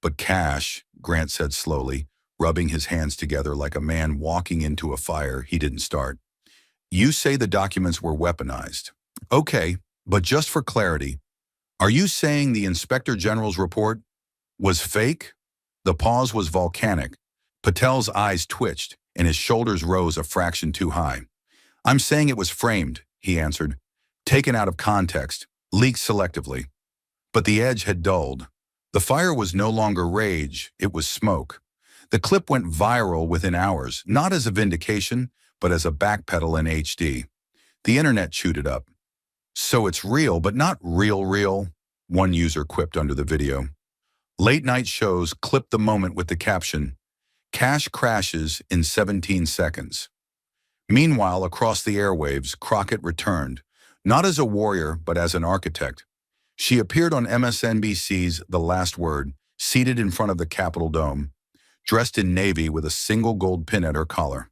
"But Cash," Grant said slowly, rubbing his hands together like a man walking into a fire he didn't start. "You say the documents were weaponized. Okay, but just for clarity, are you saying the Inspector General's report was fake?" The pause was volcanic. Patel's eyes twitched, and his shoulders rose a fraction too high. "I'm saying it was framed," he answered, "taken out of context, leaked selectively." But the edge had dulled. The fire was no longer rage, it was smoke. The clip went viral within hours, not as a vindication, but as a backpedal in HD. The internet chewed it up. "So it's real, but not real," one user quipped under the video. Late-night shows clipped the moment with the caption, "Cash crashes in 17 seconds." Meanwhile, across the airwaves, Crockett returned, not as a warrior, but as an architect. She appeared on MSNBC's The Last Word, seated in front of the Capitol Dome, dressed in navy with a single gold pin at her collar.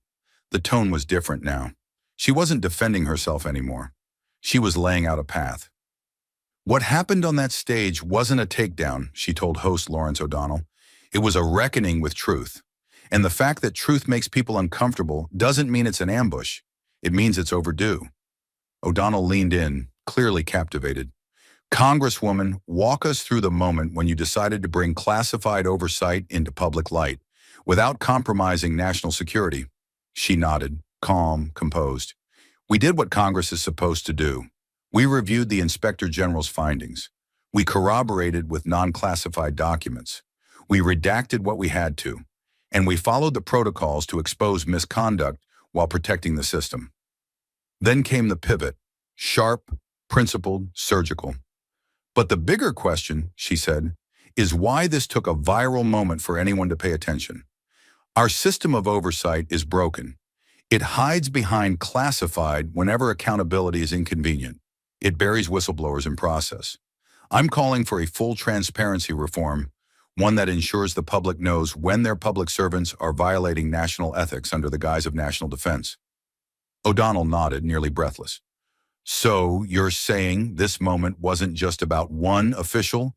The tone was different now. She wasn't defending herself anymore. She was laying out a path. "What happened on that stage wasn't a takedown," she told host Lawrence O'Donnell. "It was a reckoning with truth. And the fact that truth makes people uncomfortable doesn't mean it's an ambush. It means it's overdue." O'Donnell leaned in, clearly captivated. "Congresswoman, walk us through the moment when you decided to bring classified oversight into public light, without compromising national security." She nodded, calm, composed. "We did what Congress is supposed to do. We reviewed the Inspector General's findings. We corroborated with non-classified documents. We redacted what we had to. And we followed the protocols to expose misconduct while protecting the system." Then came the pivot, sharp, principled, surgical. "But the bigger question," she said, "is why this took a viral moment for anyone to pay attention. Our system of oversight is broken. It hides behind classified whenever accountability is inconvenient. It buries whistleblowers in process. I'm calling for a full transparency reform, one that ensures the public knows when their public servants are violating national ethics under the guise of national defense." O'Donnell nodded, nearly breathless. "So you're saying this moment wasn't just about one official?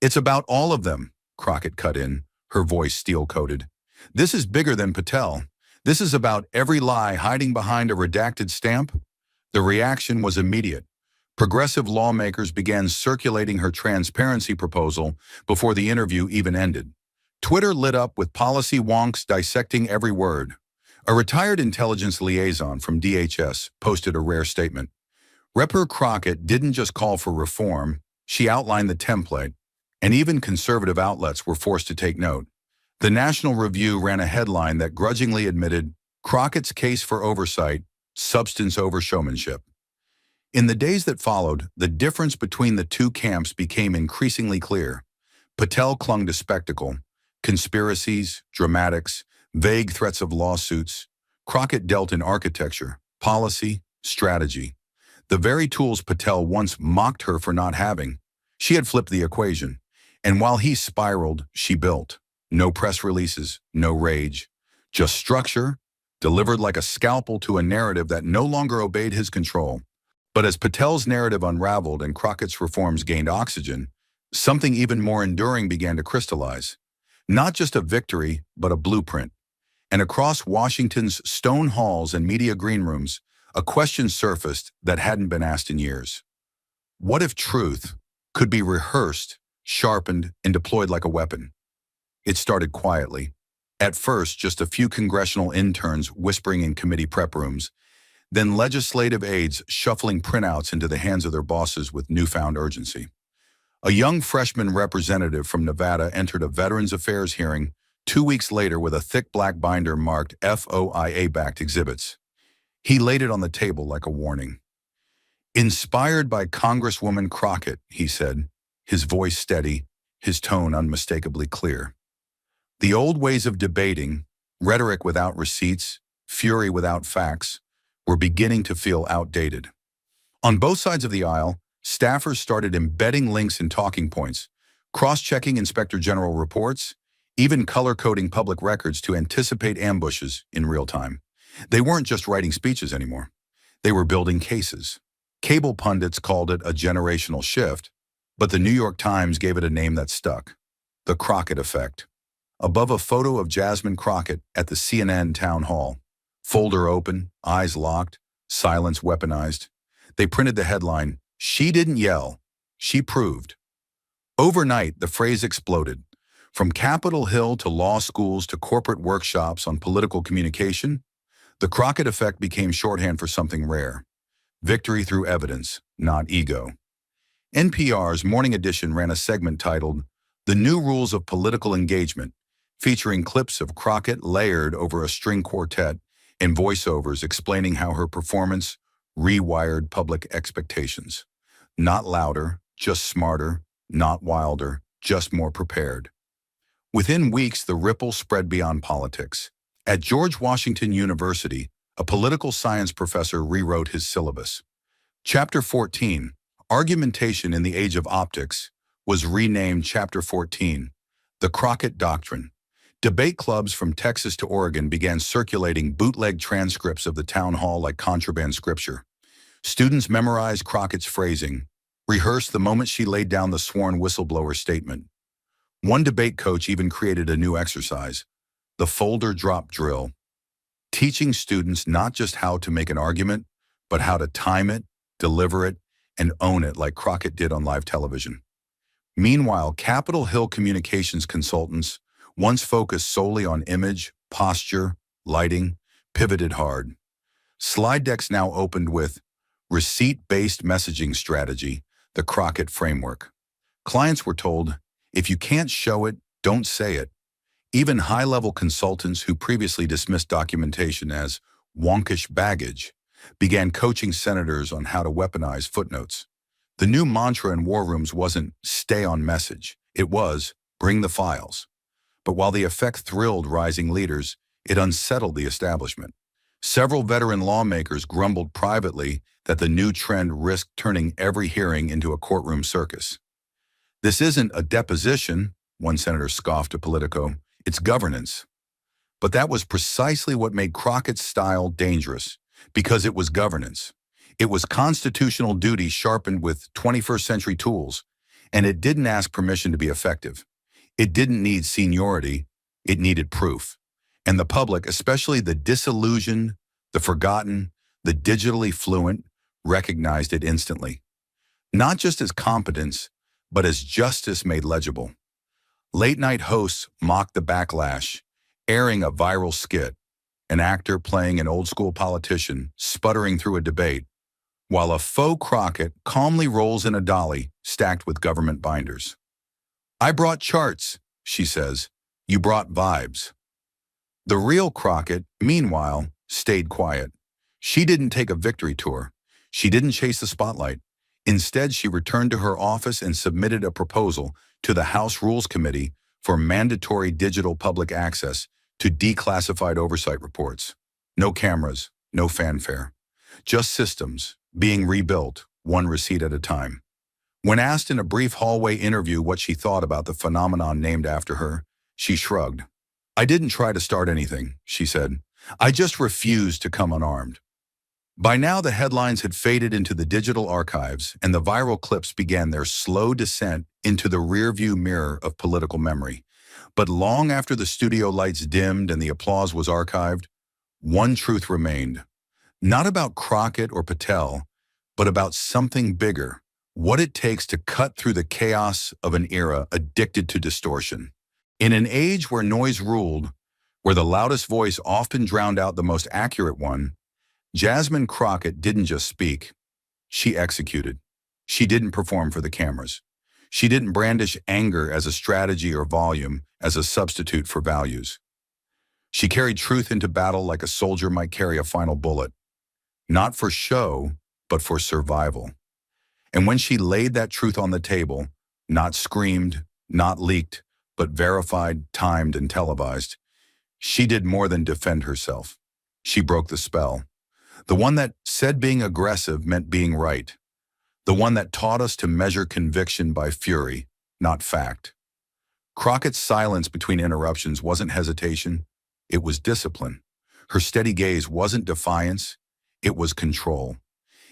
It's about all of them," Crockett cut in, her voice steel-coated. "This is bigger than Patel. This is about every lie hiding behind a redacted stamp." The reaction was immediate. Progressive lawmakers began circulating her transparency proposal before the interview even ended. Twitter lit up with policy wonks dissecting every word. A retired intelligence liaison from DHS posted a rare statement. Rep. Crockett didn't just call for reform, she outlined the template, and even conservative outlets were forced to take note. The National Review ran a headline that grudgingly admitted Crockett's case for oversight, substance over showmanship. In the days that followed, the difference between the two camps became increasingly clear. Patel clung to spectacle, conspiracies, dramatics, Vague threats of lawsuits. Crockett dealt in architecture, policy, strategy. The very tools Patel once mocked her for not having. She had flipped the equation. And while he spiraled, she built. No press releases, no rage. Just structure, delivered like a scalpel to a narrative that no longer obeyed his control. But as Patel's narrative unraveled and Crockett's reforms gained oxygen, something even more enduring began to crystallize. Not just a victory, but a blueprint. And across Washington's stone halls and media green rooms, a question surfaced that hadn't been asked in years. What if truth could be rehearsed, sharpened, and deployed like a weapon? It started quietly. At first, just a few congressional interns whispering in committee prep rooms, then legislative aides shuffling printouts into the hands of their bosses with newfound urgency. A young freshman representative from Nevada entered a Veterans Affairs hearing 2 weeks later with a thick black binder marked FOIA-backed exhibits. He laid it on the table like a warning. Inspired by Congresswoman Crockett, he said, his voice steady, his tone unmistakably clear. The old ways of debating, rhetoric without receipts, fury without facts, were beginning to feel outdated. On both sides of the aisle, staffers started embedding links in talking points, cross-checking Inspector General reports, even color-coding public records to anticipate ambushes in real time. They weren't just writing speeches anymore. They were building cases. Cable pundits called it a generational shift, but the New York Times gave it a name that stuck: the Crockett effect. Above a photo of Jasmine Crockett at the CNN town hall, folder open, eyes locked, silence weaponized, they printed the headline, "She didn't yell, she proved." Overnight, the phrase exploded. From Capitol Hill to law schools to corporate workshops on political communication, the Crockett effect became shorthand for something rare: victory through evidence, not ego. NPR's Morning Edition ran a segment titled "The New Rules of Political Engagement," featuring clips of Crockett layered over a string quartet and voiceovers explaining how her performance rewired public expectations. Not louder, just smarter; not wilder, just more prepared. Within weeks, the ripple spread beyond politics. At George Washington University, a political science professor rewrote his syllabus. Chapter 14, Argumentation in the Age of Optics, was renamed Chapter 14, The Crockett Doctrine. Debate clubs from Texas to Oregon began circulating bootleg transcripts of the town hall like contraband scripture. Students memorized Crockett's phrasing, rehearsed the moment she laid down the sworn whistleblower statement. One debate coach even created a new exercise, the folder drop drill, teaching students not just how to make an argument, but how to time it, deliver it, and own it like Crockett did on live television. Meanwhile, Capitol Hill communications consultants, once focused solely on image, posture, lighting, pivoted hard. Slide decks now opened with receipt-based messaging strategy, the Crockett framework. Clients were told, if you can't show it, don't say it. Even high-level consultants who previously dismissed documentation as wonkish baggage began coaching senators on how to weaponize footnotes. The new mantra in war rooms wasn't stay on message, it was bring the files. But while the effect thrilled rising leaders, it unsettled the establishment. Several veteran lawmakers grumbled privately that the new trend risked turning every hearing into a courtroom circus. This isn't a deposition, one senator scoffed to Politico, it's governance. But that was precisely what made Crockett's style dangerous, because it was governance. It was constitutional duty sharpened with 21st century tools, and it didn't ask permission to be effective. It didn't need seniority, it needed proof. And the public, especially the disillusioned, the forgotten, the digitally fluent, recognized it instantly. Not just as competence, but as justice made legible. Late-night hosts mocked the backlash, airing a viral skit, an actor playing an old-school politician sputtering through a debate, while a faux Crockett calmly rolls in a dolly stacked with government binders. "I brought charts," she says. "You brought vibes." The real Crockett, meanwhile, stayed quiet. She didn't take a victory tour. She didn't chase the spotlight. Instead, she returned to her office and submitted a proposal to the House Rules Committee for mandatory digital public access to declassified oversight reports. No cameras, no fanfare. Just systems, being rebuilt, one receipt at a time. When asked in a brief hallway interview what she thought about the phenomenon named after her, she shrugged. "I didn't try to start anything," she said. "I just refused to come unarmed." By now, the headlines had faded into the digital archives, and the viral clips began their slow descent into the rearview mirror of political memory. But long after the studio lights dimmed and the applause was archived, one truth remained. Not about Crockett or Patel, but about something bigger. What it takes to cut through the chaos of an era addicted to distortion. In an age where noise ruled, where the loudest voice often drowned out the most accurate one, Jasmine Crockett didn't just speak. She executed. She didn't perform for the cameras. She didn't brandish anger as a strategy or volume as a substitute for values. She carried truth into battle like a soldier might carry a final bullet. Not for show, but for survival. And when she laid that truth on the table, not screamed, not leaked, but verified, timed, and televised, she did more than defend herself. She broke the spell. The one that said being aggressive meant being right. The one that taught us to measure conviction by fury, not fact. Crockett's silence between interruptions wasn't hesitation, it was discipline. Her steady gaze wasn't defiance, it was control.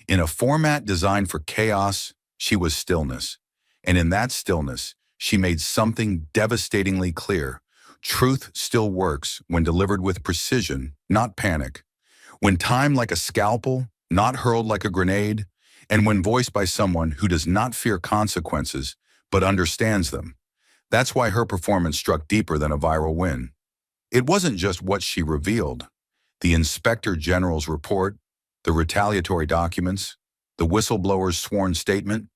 In a format designed for chaos, she was stillness. And in that stillness, she made something devastatingly clear. Truth still works when delivered with precision, not panic. When timed like a scalpel, not hurled like a grenade, and when voiced by someone who does not fear consequences, but understands them. That's why her performance struck deeper than a viral win. It wasn't just what she revealed. The Inspector General's report, the retaliatory documents, the whistleblower's sworn statement,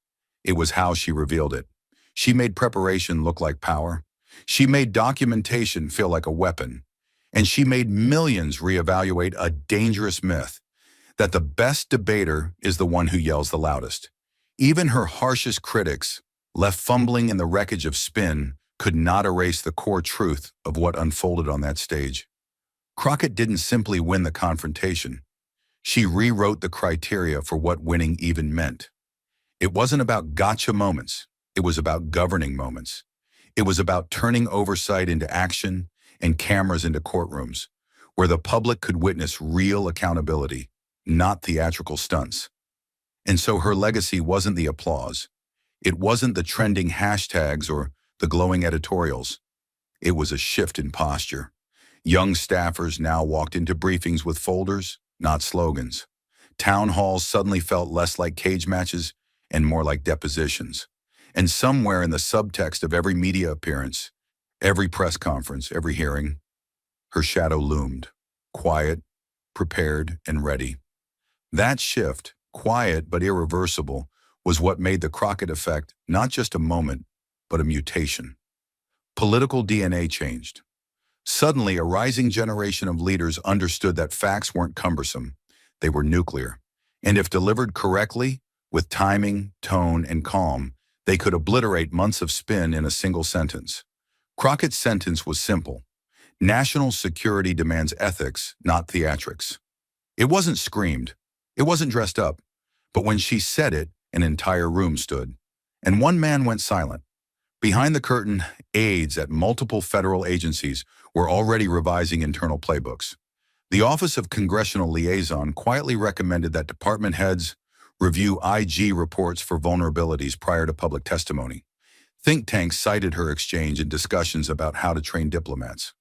it was how she revealed it. She made preparation look like power. She made documentation feel like a weapon. And she made millions reevaluate a dangerous myth, that the best debater is the one who yells the loudest. Even her harshest critics, left fumbling in the wreckage of spin, could not erase the core truth of what unfolded on that stage. Crockett didn't simply win the confrontation. She rewrote the criteria for what winning even meant. It wasn't about gotcha moments. It was about governing moments. It was about turning oversight into action and cameras into courtrooms, where the public could witness real accountability, not theatrical stunts. And so her legacy wasn't the applause. It wasn't the trending hashtags or the glowing editorials. It was a shift in posture. Young staffers now walked into briefings with folders, not slogans. Town halls suddenly felt less like cage matches and more like depositions. And somewhere in the subtext of every media appearance, every press conference, every hearing, her shadow loomed, quiet, prepared, and ready. That shift, quiet but irreversible, was what made the Crockett effect not just a moment, but a mutation. Political DNA changed. Suddenly, a rising generation of leaders understood that facts weren't cumbersome, they were nuclear. And if delivered correctly, with timing, tone, and calm, they could obliterate months of spin in a single sentence. Crockett's sentence was simple. National security demands ethics, not theatrics. It wasn't screamed. It wasn't dressed up. But when she said it, an entire room stood. And one man went silent. Behind the curtain, aides at multiple federal agencies were already revising internal playbooks. The Office of Congressional Liaison quietly recommended that department heads review IG reports for vulnerabilities prior to public testimony. Think tanks cited her exchange in discussions about how to train diplomats.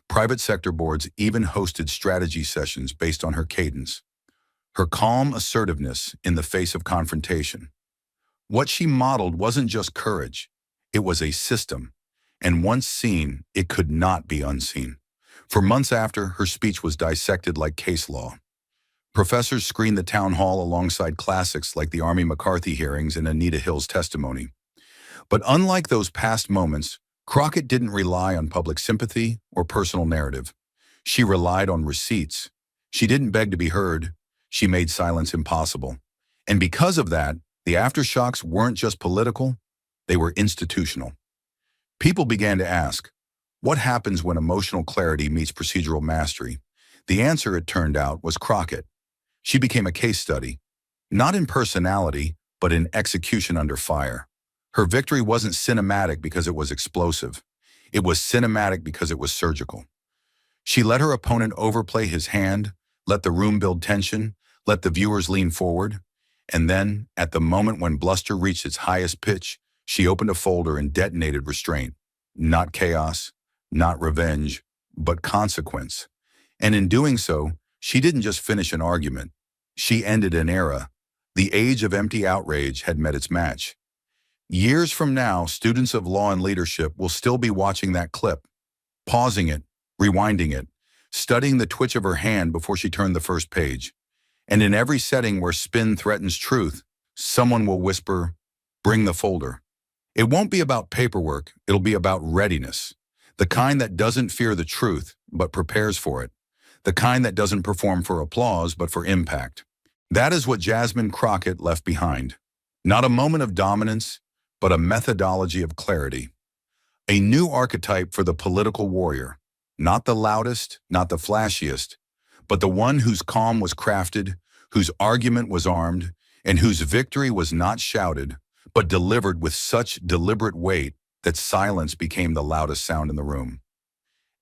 Private sector boards even hosted strategy sessions based on her cadence. Her calm assertiveness in the face of confrontation. What she modeled wasn't just courage, it was a system. And once seen, it could not be unseen. For months after, her speech was dissected like case law. Professors screened the town hall alongside classics like the Army McCarthy hearings and Anita Hill's testimony. But unlike those past moments, Crockett didn't rely on public sympathy or personal narrative. She relied on receipts. She didn't beg to be heard. She made silence impossible. And because of that, the aftershocks weren't just political, they were institutional. People began to ask, What happens when emotional clarity meets procedural mastery? The answer, it turned out, was Crockett. She became a case study, not in personality, but in execution under fire. Her victory wasn't cinematic because it was explosive. It was cinematic because it was surgical. She let her opponent overplay his hand, let the room build tension, let the viewers lean forward, and then, at the moment when bluster reached its highest pitch, she opened a folder and detonated restraint. Not chaos, not revenge, but consequence. And in doing so, she didn't just finish an argument. She ended an era. The age of empty outrage had met its match. Years from now, students of law and leadership will still be watching that clip, pausing it, rewinding it, studying the twitch of her hand before she turned the first page. And in every setting where spin threatens truth, someone will whisper, "Bring the folder." It won't be about paperwork, it'll be about readiness. The kind that doesn't fear the truth, but prepares for it. The kind that doesn't perform for applause, but for impact. That is what Jasmine Crockett left behind. Not a moment of dominance, but a methodology of clarity. A new archetype for the political warrior. Not the loudest, not the flashiest, but the one whose calm was crafted, whose argument was armed, and whose victory was not shouted, but delivered with such deliberate weight that silence became the loudest sound in the room.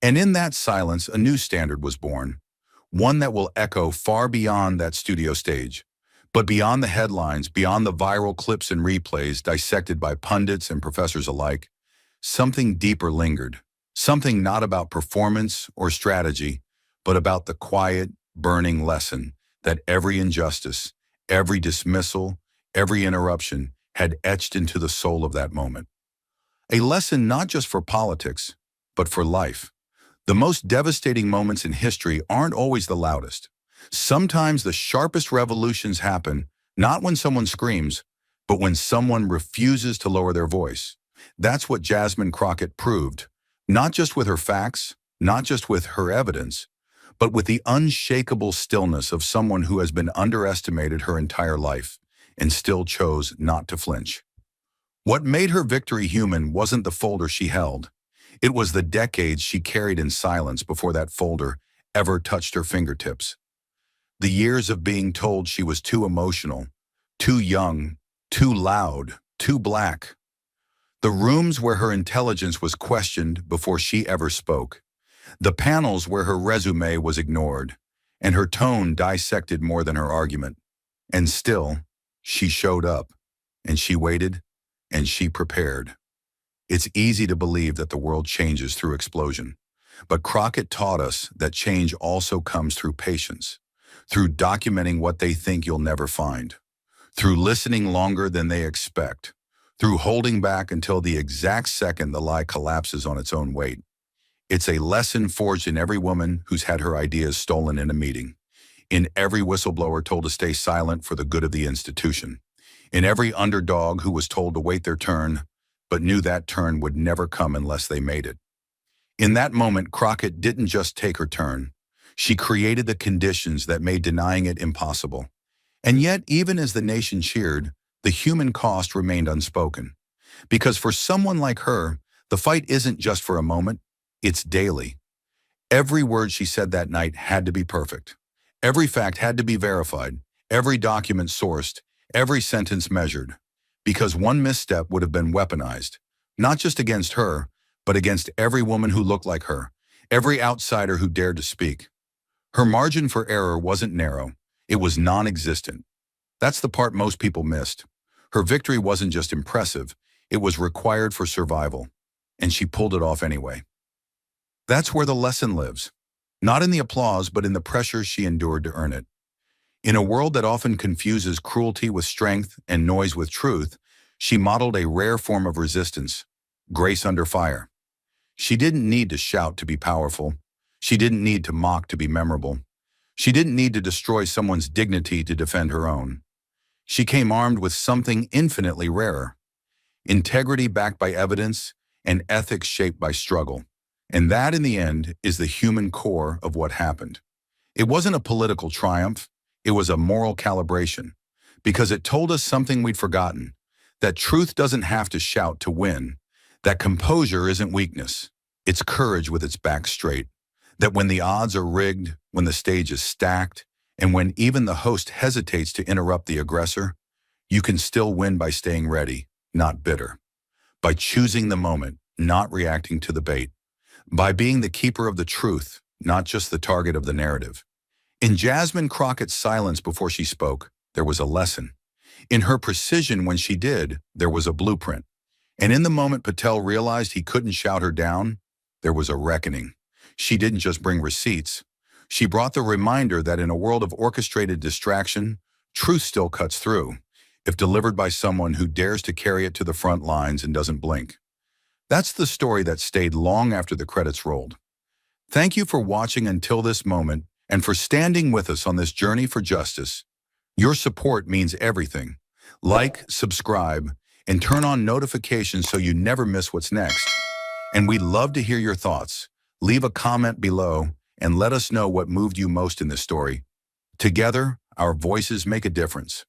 And in that silence, a new standard was born, one that will echo far beyond that studio stage, but beyond the headlines, beyond the viral clips and replays dissected by pundits and professors alike. Something deeper lingered, something not about performance or strategy, but about the quiet, burning lesson that every injustice, every dismissal, every interruption had etched into the soul of that moment. A lesson not just for politics, but for life. The most devastating moments in history aren't always the loudest. Sometimes the sharpest revolutions happen not when someone screams, but when someone refuses to lower their voice. That's what Jasmine Crockett proved, not just with her facts, not just with her evidence, but with the unshakable stillness of someone who has been underestimated her entire life and still chose not to flinch. What made her victory human wasn't the folder she held. It was the decades she carried in silence before that folder ever touched her fingertips. The years of being told she was too emotional, too young, too loud, too black. The rooms where her intelligence was questioned before she ever spoke. The panels where her resume was ignored, and her tone dissected more than her argument. And still, she showed up, and she waited, and she prepared. It's easy to believe that the world changes through explosion, but Crockett taught us that change also comes through patience, through documenting what they think you'll never find, through listening longer than they expect, through holding back until the exact second the lie collapses on its own weight. It's a lesson forged in every woman who's had her ideas stolen in a meeting, in every whistleblower told to stay silent for the good of the institution, in every underdog who was told to wait their turn, but knew that turn would never come unless they made it. In that moment, Crockett didn't just take her turn. She created the conditions that made denying it impossible. And yet, even as the nation cheered, the human cost remained unspoken. Because for someone like her, the fight isn't just for a moment, it's daily. Every word she said that night had to be perfect. Every fact had to be verified, every document sourced, every sentence measured. Because one misstep would have been weaponized, not just against her, but against every woman who looked like her, every outsider who dared to speak. Her margin for error wasn't narrow, it was non-existent. That's the part most people missed. Her victory wasn't just impressive, it was required for survival, and she pulled it off anyway. That's where the lesson lives, not in the applause, but in the pressure she endured to earn it. In a world that often confuses cruelty with strength and noise with truth, she modeled a rare form of resistance, grace under fire. She didn't need to shout to be powerful. She didn't need to mock to be memorable. She didn't need to destroy someone's dignity to defend her own. She came armed with something infinitely rarer: integrity backed by evidence and ethics shaped by struggle. And that, in the end, is the human core of what happened. It wasn't a political triumph. It was a moral calibration, because it told us something we'd forgotten, that truth doesn't have to shout to win, that composure isn't weakness, It's courage with its back straight. That when the odds are rigged, when the stage is stacked, and when even the host hesitates to interrupt the aggressor, you can still win by staying ready, not bitter. By choosing the moment, not reacting to the bait. By being the keeper of the truth, not just the target of the narrative. In Jasmine Crockett's silence before she spoke, there was a lesson. In her precision when she did, there was a blueprint. And in the moment Patel realized he couldn't shout her down, there was a reckoning. She didn't just bring receipts. She brought the reminder that in a world of orchestrated distraction, truth still cuts through, if delivered by someone who dares to carry it to the front lines and doesn't blink. That's the story that stayed long after the credits rolled. Thank you for watching until this moment and for standing with us on this journey for justice. Your support means everything. Like, subscribe, and turn on notifications so you never miss what's next. And we'd love to hear your thoughts. Leave a comment below and let us know what moved you most in this story. Together, our voices make a difference.